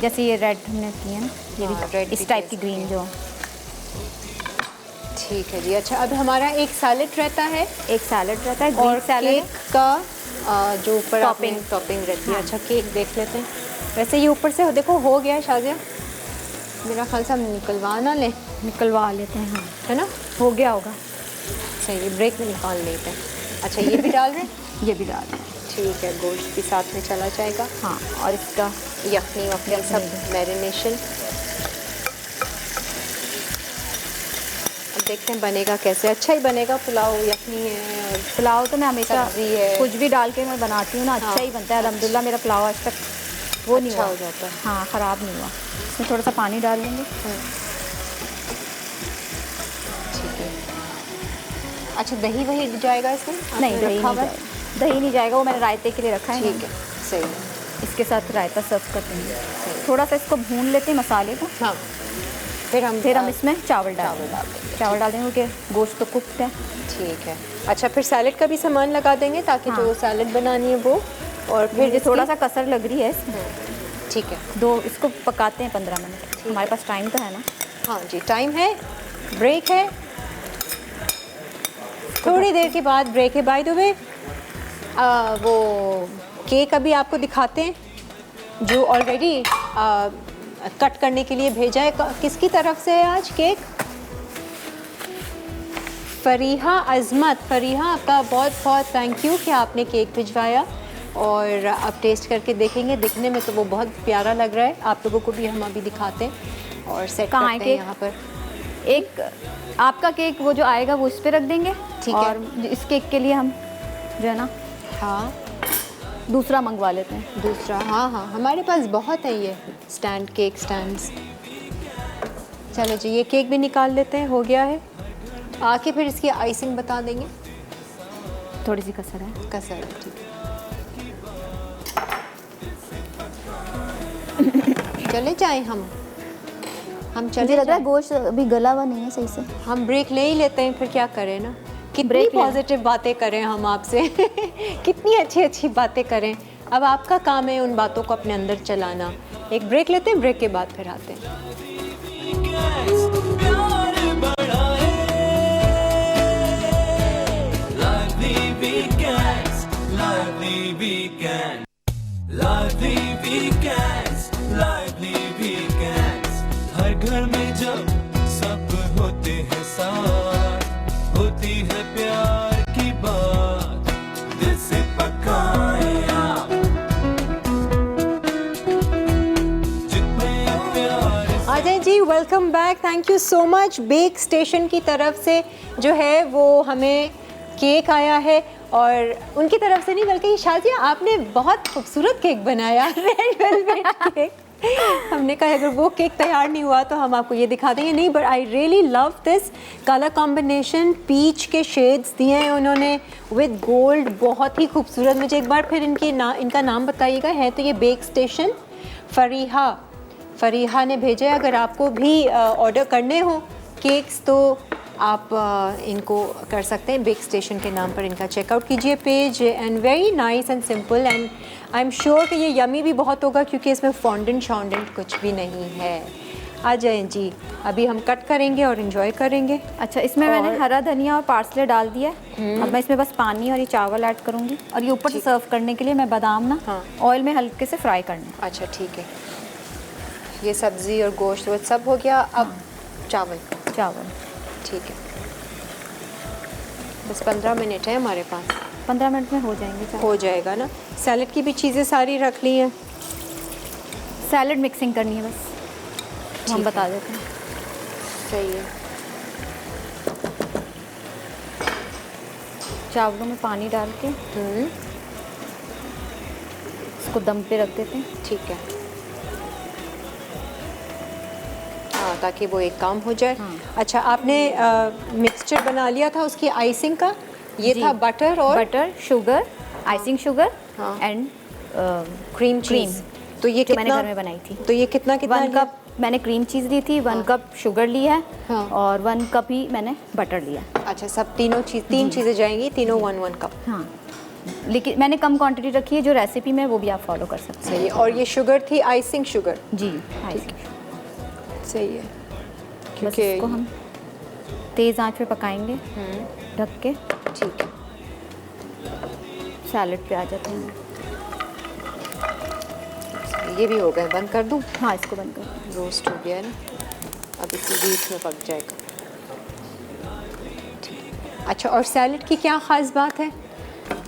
जैसे ये रेड हमने की है ना, ये भी
रेड
इस टाइप की ग्रीन जो।
ठीक है जी। अच्छा, अब हमारा एक सैलेड रहता है,
और
केक का जो ऊपर टॉपिंग रहती है। अच्छा, केक देख लेते हैं। वैसे ये ऊपर से देखो हो गया है शाजिया, मेरा ख्याल से हम
निकलवा लेते हैं,
है ना?
हो गया होगा।
सही, ब्रेक में निकाल लेते हैं। अच्छा, ये भी डाल रहे हैं?
ये भी डाल दें।
ठीक है, गोश्त भी साथ में चला जाएगा।
हाँ, और इसका
यखनी वखनी सब मैरिनेशन। अब देखते हैं बनेगा कैसे। अच्छा ही बनेगा, पुलाव यखनी है और
पुलाव तो मैं हमेशा
सब्जी है,
कुछ भी डाल के मैं बनाती हूँ ना, अच्छा ही बनता है अल्हम्दुलिल्लाह। मेरा पुलाव आज तक वो नहीं
अच्छा
हुआ
हो जाता है।
हाँ, ख़राब नहीं हुआ। इसमें थोड़ा सा पानी डाल देंगे।
ठीक है। अच्छा, दही वही जाएगा इसमें?
नहीं, दही नहीं जाएगा, वो मैंने रायते के लिए रखा है।
ठीक है, सही है।
इसके साथ रायता सर्व कर देंगे। थोड़ा सा इसको भून लेते हैं मसाले को।
हाँ, फिर हम
इसमें चावल डाल देंगे क्योंकि गोश्त तो कुक्ड है।
ठीक है। अच्छा, फिर सैलेड का भी सामान लगा देंगे ताकि जो सैलेड बनानी है वो, और फिर
थोड़ा सा कसर लग रही है इसमें।
ठीक है,
इसको पकाते हैं 15 मिनट। हमारे पास टाइम तो है ना?
हाँ जी, टाइम है। ब्रेक है, थोड़ी देर के बाद ब्रेक है। बाय द वे, वो केक अभी आपको दिखाते हैं जो ऑलरेडी कट करने के लिए भेजा है। किसकी तरफ से है आज केक? फरीहा अज़मत। फरीहा, आपका बहुत बहुत थैंक यू कि आपने केक भिजवाया, और अब टेस्ट करके देखेंगे। दिखने में तो वो बहुत प्यारा लग रहा है। आप लोगों को भी हम अभी दिखाते हैं और सेट करते हैं यहाँ पर।
एक आपका केक वो जो आएगा वो इस पे रख देंगे।
ठीक है।
और इस केक के लिए हम जो है ना,
हाँ,
दूसरा मंगवा लेते हैं।
दूसरा, हाँ हाँ, हमारे पास बहुत है ये स्टैंड, केक स्टैंड्स। चलो जी, ये केक भी निकाल लेते हैं। हो गया है। आके फिर इसकी आइसिंग बता देंगे।
थोड़ी सी कसर है।
कसर है, ठीक है। चले जाएं हम चले
लग रहा है
जाएं।
गोश्त अभी गला हुआ नहीं है सही से।
हम ब्रेक ले ही लेते हैं, फिर क्या करें ना। कितनी पॉजिटिव बातें करें हम आपसे कितनी अच्छी अच्छी बातें करें। अब आपका काम है उन बातों को अपने अंदर चलाना। एक ब्रेक लेते हैं, ब्रेक के बाद फिर आते हैं।
प्यार बढ़ाए, lively weekends, lively weekends, lively weekends, lively weekends। हर घर में जब सब होते हैं साथ, होती है प्यार की बात, दिल से पकाए आप, जितने प्यार
आ जाए जी, welcome back. Thank you so much. Bake station की तरफ से जो है वो हमें केक आया है, और उनकी तरफ से नहीं बल्कि शाजिया आपने बहुत खूबसूरत केक बनाया, रेड वेलवेट केक। हमने कहा अगर वो केक तैयार नहीं हुआ तो हम आपको ये दिखा देंगे। नहीं, but I really love this colour combination. Peach के शेड्स दिए हैं उन्होंने विद गोल्ड, बहुत ही खूबसूरत। मुझे एक बार फिर इनका नाम बताइएगा। है तो ये बेक स्टेशन फरीहा ने भेजा है। अगर आपको भी ऑर्डर करने हो केक्स तो आप इनको कर सकते हैं। बेक स्टेशन के नाम पर इनका चेकआउट कीजिए page. And very nice and simple, and I am sure कि ये यमी भी बहुत होगा क्योंकि इसमें फॉन्डेंट कुछ भी नहीं है। आ जाएं जी, अभी हम कट करेंगे और इन्जॉय करेंगे।
अच्छा, इसमें मैंने हरा धनिया और पार्सले डाल दिया है। अब मैं इसमें बस पानी और ये चावल ऐड करूँगी, और ये ऊपर से सर्व करने के लिए मैं बादाम ना ऑयल में हल्के से फ्राई करना।
अच्छा, ठीक है। ये सब्ज़ी और गोश्त वो सब हो गया। अब चावल ठीक है। बस 15 मिनट है हमारे पास।
15 मिनट में हो जाएंगे।
हो जाएगा ना। सैलेड की भी चीज़ें सारी रख ली हैं।
सैलड मिक्सिंग करनी है बस, तो हम बता देते हैं।
सही है।
चावलों में पानी डाल के इसको दम पे रख देते हैं।
ठीक है। हाँ, ताकि वो एक काम हो जाए।
हाँ।
अच्छा, आपने मिक्सचर बना लिया था उसकी आइसिंग का, ये
जी।
था बटर और
बटर, शुगर, आइसिंग शुगर
हाँ।
And
cream cheese. तो ये
जो मैंने
कितना
घर में बनाई थी।
तो ये कितना
1
लिया?
कप मैंने क्रीम चीज़ ली थी, 1 कप शुगर लिया है
हाँ।
और 1 कप ही मैंने बटर लिया।
अच्छा, सब तीन चीज़ें जाएंगी, तीनों 1-1 कप।
हाँ, लेकिन मैंने कम क्वांटिटी रखी है, जो रेसिपी में वो भी आप फॉलो कर सकते
सही है। और ये शुगर थी आइसिंग शुगर।
हैं। जी, आइसिंग।
सही है।
बस
क्योंकि
इसको हम तेज़ आंच पे पकाएंगे ढक के।
ठीक है।
सैलड पे आ जाते हैं।
ये भी हो गए, बंद कर दूँ?
हाँ, इसको बंद कर।
रोस्ट हो गया है ना, अब इसी बीच में पक जाएगा। ठीक। अच्छा, और सैलड की क्या ख़ास बात है?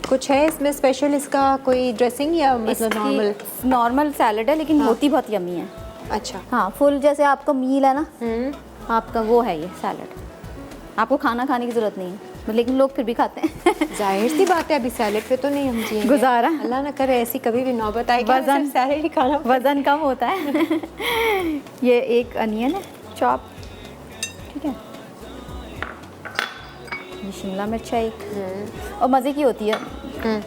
कुछ है इसमें स्पेशल, इसका कोई ड्रेसिंग या मतलब नॉर्मल?
नॉर्मल सैलड है, लेकिन होती बहुत यमी है।
अच्छा।
हाँ, फुल जैसे आपका मील है ना, आपका वो है ये सैलड। आपको खाना खाने की ज़रूरत नहीं है, लेकिन लोग फिर भी खाते हैं।
जाहिर सी बात है, अभी सैलड पे तो नहीं हम जिएंगे।
गुजारा।
अल्लाह ना करे ऐसी कभी भी नौबत आए कि
वज़न
सैलड ही खाना।
वज़न कम होता है। ये एक अनियन है चॉप, ठीक है। ये शिमला मिर्च है एक, और मज़े की होती है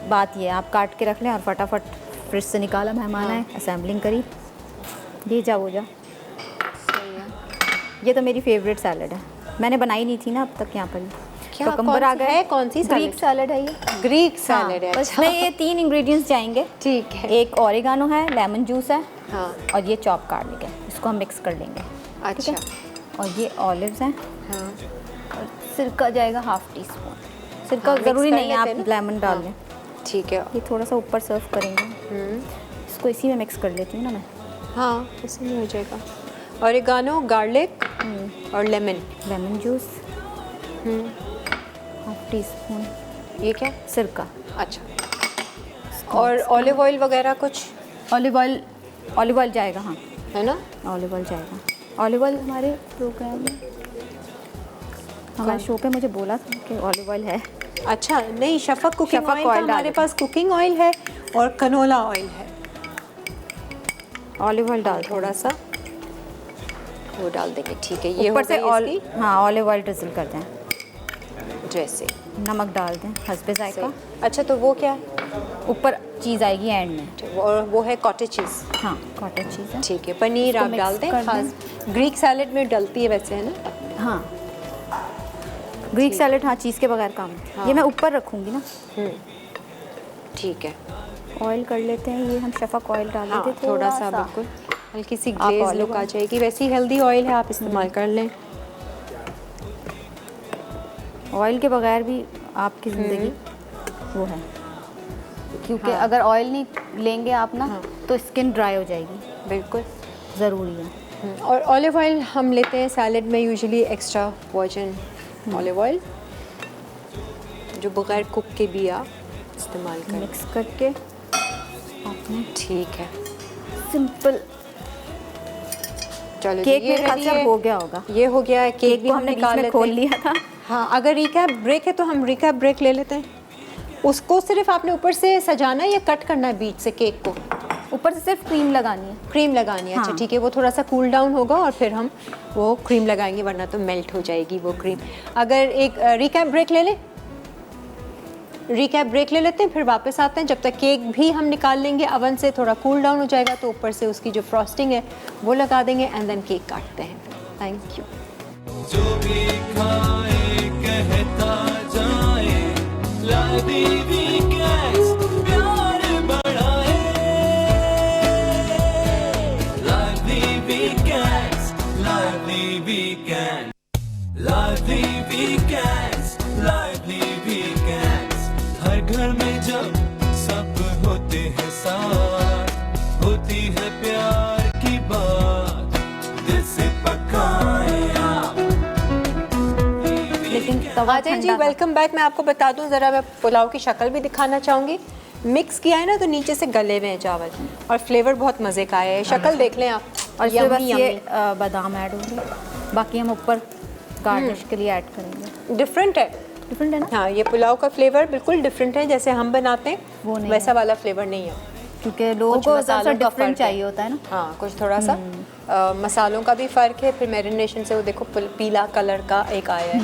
बात ये, आप काट के रख लें और फटाफट फ्रिज से निकाला, मेहमान आए, असेंबलिंग करी, ये जा वो जा।
सही है।
ये तो मेरी फेवरेट सैलड है, मैंने बनाई नहीं थी ना अब तक यहाँ पर।
क्या
ककम्बर आ गए।
कौन सी
ग्रीक सैलड है ये।
ग्रीक सैलड है।
हाँ, बस
अच्छा।
में ये 3 इंग्रेडिएंट्स जाएंगे।
ठीक है।
एक ओरिगानो है, लेमन जूस है,
हाँ।
और ये चॉप गार्लिक है। इसको हम मिक्स कर लेंगे। ठीक
अच्छा।
है? और ये ऑलिव्स हैं,
हाँ।
और सिरका जाएगा हाफ टी स्पून। सिरका
हाँ,
ज़रूरी
mix कर
नहीं है,
लेते
आप
हैं ना?
लेमन डाल लें।
ठीक है।
ये थोड़ा सा ऊपर सर्व करेंगे। इसको इसी में मिक्स कर लेती हूँ ना मैं।
हाँ, उसी में हो जाएगा। ओरिगानो, गार्लिक और lemon.
Lemon juice half tea spoon,
ये क्या?
सिरका।
अच्छा। और ऑलिव ऑयल वगैरह कुछ?
ऑलिव ऑयल जाएगा, हाँ,
है ना?
ऑलिव ऑयल जाएगा। ऑलिव ऑयल हमारे प्रोग्राम में, हमारे शो पे मुझे बोला था कि ऑलिव ऑयल है।
अच्छा, नहीं, Shafaq cooking
Shafaq
oil
oil
हमारे
डालें।
पास कुकिंग ऑयल है और कनोला ऑयल है।
ऑलिव ऑयल डाल
थोड़ा सा वो डाल देंगे। ठीक है। ये
ऊपर
हो
से
गई इसकी
हाँ, ऑलिव ऑयल ड्रिजल कर दें,
जैसे।
नमक डाल दें हस्बे जायका।
अच्छा, तो वो क्या है?
ऊपर चीज़ आएगी एंड में।
और वो है कॉटेज चीज़।
हाँ, कॉटेज चीज़ है।
ठीक है। पनीर
इसको
आप
mix
डाल दें,
कर
खास ग्रीक सैलड में डलती है वैसे, है ना?
हाँ, ग्रीक सैलड, हाँ, चीज़ के बगैर काम है। ये मैं ऊपर रखूँगी ना।
ठीक है।
ऑयल कर लेते हैं, ये हम शफक ऑयल डाल
हाँ,
देते
थोड़ा सा बिल्कुल हल्की सी
आप
ग्लेज
olive
लुक आ
oil-
जाएगी। वैसे ही हेल्दी ऑयल है, आप इस्तेमाल कर लें।
ऑयल के बगैर भी आपकी ज़िंदगी वो है, क्योंकि अगर ऑयल नहीं लेंगे आप ना, तो स्किन ड्राई हो जाएगी।
बिल्कुल
ज़रूरी है।
और ऑलिव ऑयल हम लेते हैं सैलड में usually extra virgin olive oil, जो बगैर कुक के भी आप इस्तेमाल करें।
मिक्स करके आपने
ठीक है।
सिंपल
चलो जी,
केक
ये
मेरे ख्याल
ready
से
है।
हो गया होगा।
ये हो गया है। केक भी
को
हम
हमने बीच
निकाल
में
लेते
खोल
हैं।
लिया था।
हाँ, अगर रिकैप ब्रेक है तो हम रिकैप ब्रेक ले लेते हैं। उसको सिर्फ आपने ऊपर से सजाना है या कट करना है बीच से केक को?
ऊपर से सिर्फ क्रीम लगानी है।
क्रीम लगानी है। अच्छा,
हाँ।
ठीक है। वो थोड़ा सा कूल डाउन होगा और फिर हम वो क्रीम लगाएंगे, वरना तो मेल्ट हो जाएगी वो क्रीम। अगर एक रिकैप ब्रेक ले लें, रिकैप ब्रेक ले लेते हैं, फिर वापस आते हैं। जब तक केक भी हम निकाल लेंगे अवन से, थोड़ा कूल डाउन हो जाएगा, तो ऊपर से उसकी जो फ्रॉस्टिंग है वो लगा देंगे एंड देन केक काटते हैं। Thank you.
जो भी खाए कहता जाए, लादी वीकेंड्स प्यार बढ़ाए, लादी वीकेंड्स, लादी वीकेंड, लादी वीकेंड्स, लादी वीकेंड्स। हर घर में जब सब होते हैं साथ, होती है प्यार की बात, दिल से पकाए आप।
लेकिन तवा
आ जाए जी,
ठंडा था।
Welcome back. मैं आपको बता दूं, ज़रा मैं पुलाव की शक्ल भी दिखाना चाहूँगी। मिक्स किया है ना तो नीचे से गले हुए हैं चावल और फ्लेवर बहुत मज़े का आया है। शक्ल देख लें आप।
और इसमें बस
Yummy,
ये
yummy।
बादाम ऐड होंगे, बाकी हम ऊपर गार्निश के लिए ऐड करेंगे।
डिफरेंट है।
डिफरेंट है ना?
हाँ, ये पुलाव का फ्लेवर बिल्कुल डिफरेंट है, जैसे हम बनाते हैं
वो नहीं
वैसा वाला फ्लेवर नहीं है।
क्योंकि लोगों
कुछ
को
मसालों
ज़रा
का
डिफरेंट
फ़र्क है।
चाहिए होता है ना।
हाँ, कुछ थोड़ा सा मसालों का भी फ़र्क है, फिर मैरिनेशन से वो देखो पीला कलर का एक आया है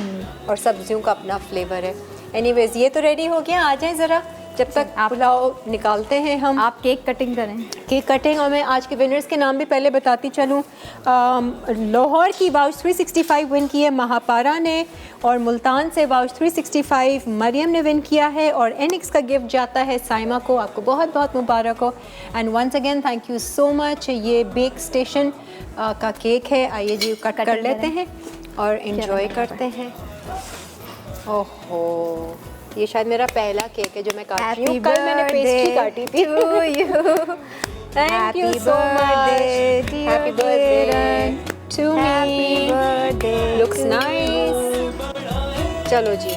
और सब्जियों का अपना फ्लेवर है। एनीवेज ये तो रेडी हो गया, आ जाए ज़रा, जब तक आप पुलाव निकालते हैं हम।
आप केक कटिंग करें।
केक कटिंग, और मैं आज के विनर्स के नाम भी पहले बताती चलूँ। लाहौर की वाउच 365 विन की है महापारा ने, और मुल्तान से वाउच 365 मरियम ने विन किया है, और एनिक्स का गिफ्ट जाता है साइमा को। आपको बहुत बहुत मुबारक हो and once again thank you so much. ये बेक स्टेशन का केक है, आइए जी कट कर लेते हैं और इन्जॉय करते हैं। ओहो, ये शायद मेरा पहला केक है जो मैं काट रही हूँ। कल मैंने पेस्ट्री काटी थी। Thank you so much. Happy birthday to me. Looks nice. चलो जी,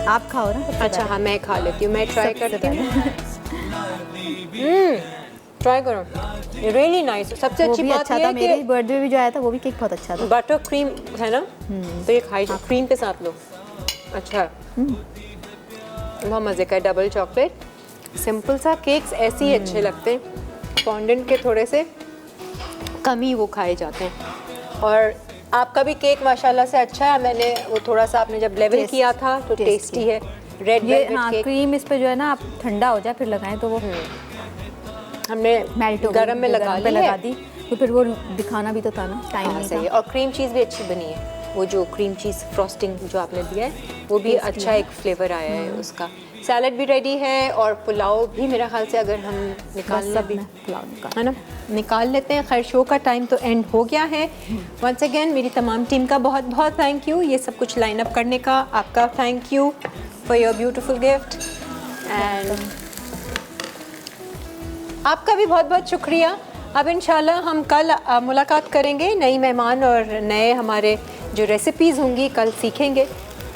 आप खाओ ना।
अच्छा हाँ मैं खा लेती हूँ, मैं ट्राई करती हूँ। ट्राई करो, रियली नाइस। सबसे अच्छी बात
अच्छा
ये
था,
है
मेरे
कि
बर्थडे भी जो आया था वो भी केक बहुत अच्छा था।
बटर क्रीम है ना, तो ये खाई क्रीम के साथ लो। अच्छा, बहुत मज़े का है। डबल चॉकलेट, सिंपल सा केक्स ऐसे ही अच्छे लगते हैं, फॉन्डेंट के थोड़े से कम ही वो खाए जाते हैं। और आपका भी केक माशाल्लाह से अच्छा है। मैंने वो थोड़ा सा आपने जब लेवल किया था तो टेस्टी है। रेड
ये
वेलवेट
हाँ,
केक
क्रीम इस पे जो है ना, आप ठंडा हो जाए फिर लगाएं तो वो
हमने
मेल्ट हो
गरम में लगा दी,
तो फिर वो दिखाना भी तो था ना, टाइम
हाँ,
नहीं
सही है।
था।
और क्रीम चीज़ भी अच्छी बनी है। वो जो क्रीम चीज़ फ्रॉस्टिंग जो आपने दिया है वो भी अच्छा एक फ्लेवर आया है उसका। सैलड भी रेडी है और पुलाव भी मेरा ख्याल से अगर हम निकाल
सब
भी
में पुलाव निकाल।
है ना, निकाल लेते हैं। खैर शो का टाइम तो एंड हो गया है। वंस अगेन मेरी तमाम टीम का बहुत बहुत थैंक यू, ये सब कुछ लाइन अप करने का। आपका thank you for your beautiful gift and आपका भी बहुत बहुत शुक्रिया। अब इंशाल्लाह हम कल मुलाकात करेंगे, नई मेहमान और नए हमारे जो रेसिपीज़ होंगी कल सीखेंगे,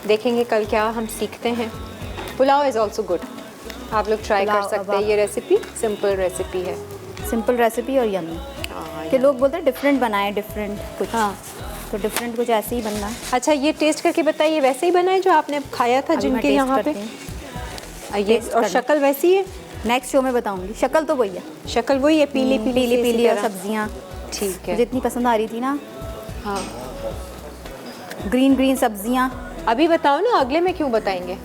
देखेंगे कल क्या हम सीखते हैं। पुलाव इज़ ऑल्सो गुड, आप लोग ट्राई कर
पुलाव
सकते हैं। ये रेसिपी सिंपल रेसिपी है,
सिंपल रेसिपी और यम्मी। कि लोग बोलते हैं डिफरेंट बनाए, डिफरेंट कुछ।
हाँ,
तो डिफरेंट कुछ ऐसे ही बनना है।
अच्छा ये टेस्ट करके बताइए, वैसे ही बना है जो आपने खाया था
अभी मैं
जिनके
टेस्ट
यहाँ पे?
करती हूँ।
ये
टेस्ट
और
करना।
शक्ल वैसी है?
नेक्स्ट शो में बताऊंगी। शक्ल तो वही है,
शक्ल वही है, पीली पीली
पीली
सी
पीली
इसी
और
तरह।
सब्जियाँ
ठीक है।
जितनी पसंद आ रही थी ना,
हाँ,
ग्रीन ग्रीन सब्जियाँ।
अभी बताओ ना, अगले में क्यों बताएंगे?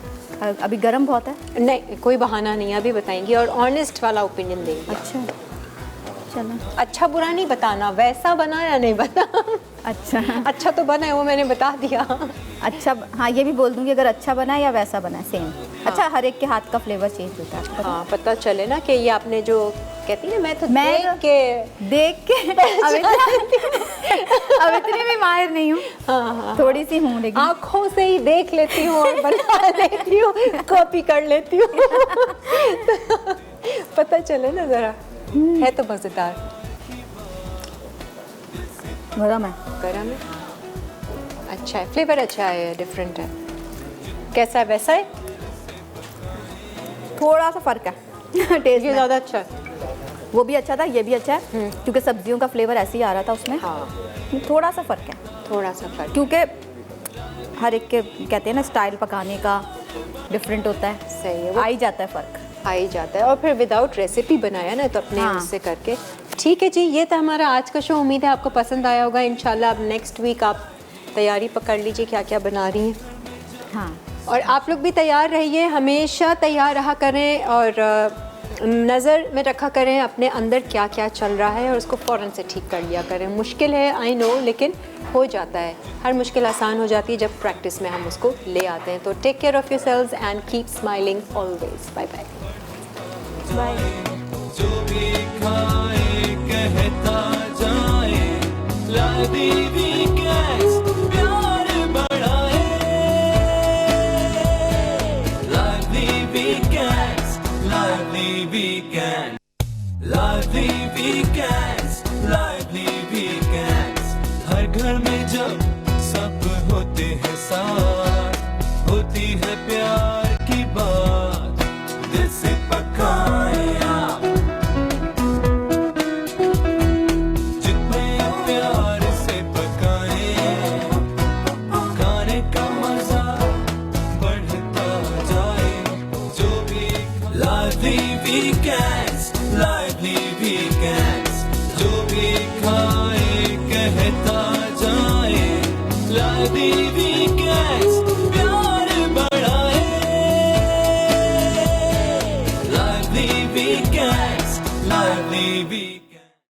अभी गर्म बहुत है।
नहीं, कोई बहाना नहीं है, अभी बताएंगी और ऑनेस्ट वाला ओपिनियन देंगे।
अच्छा चलो,
अच्छा बुरा नहीं बताना, वैसा बना या नहीं बना।
अच्छा
अच्छा तो बना है, वो मैंने बता दिया।
अच्छा, हाँ ये भी बोल दूंगी अगर अच्छा बना है या वैसा बना है, सेम। अच्छा, हर एक के हाथ का फ्लेवर चेंज होता है, आपको पता
हाँ, पता चले ना कि ये आपने जो कहती है मैं तो
मैं
देख के
अब इतनी भी माहिर नहीं हूँ।
हाँ,
थोड़ी सी हूँ, लेकिन
आँखों से ही देख लेती हूँ और बना लेती हूँ, कॉपी कर लेती हूँ। पता चले ना ज़रा, है तो मज़ेदार।
गरम है।
गरम है, अच्छा है, फ्लेवर अच्छा है, डिफरेंट है। कैसा है, वैसा है?
थोड़ा सा फर्क है टेस्ट
ये
में।
ज़्यादा अच्छा है।
वो भी अच्छा था, ये भी अच्छा है, क्योंकि सब्जियों का फ्लेवर ऐसे ही आ रहा था उसमें।
हाँ,
थोड़ा सा फर्क है,
थोड़ा सा फर्क।
क्योंकि हर एक के कहते हैं ना, स्टाइल पकाने का डिफरेंट होता है।
सही है, वो
आ ही जाता है फ़र्क।
आ ही जाता है। और फिर विदाउट रेसिपी बनाया ना, तो अपने
हाँ।
उससे करके। ठीक है जी, ये था हमारा आज का शो। उम्मीद है आपको पसंद आया होगा। इंशाल्लाह अब नेक्स्ट वीक आप तैयारी पकड़ लीजिए क्या क्या बना रही हैं।
हाँ,
और आप लोग भी तैयार रहिए, हमेशा तैयार रहा करें और नज़र में रखा करें अपने अंदर क्या क्या चल रहा है और उसको फ़ौरन से ठीक कर लिया करें। मुश्किल है, आई नो, लेकिन हो जाता है। हर मुश्किल आसान हो जाती है जब प्रैक्टिस में हम उसको ले आते हैं। तो take care of yourselves and keep smiling always. Bye bye.
जो भी खाए कहता जाए, लादी वीकेंड्स प्यार बढ़ाए, लादी वीकेंड्स, लादी वीकेंड, लादी वीकेंड्स, लादी वीकेंड्स। हर घर में जब सब होते हैं साथ, होती है प्यार की बात, दिल से पक्का lively weekends प्यार बढ़ाए lively weekends lively weekends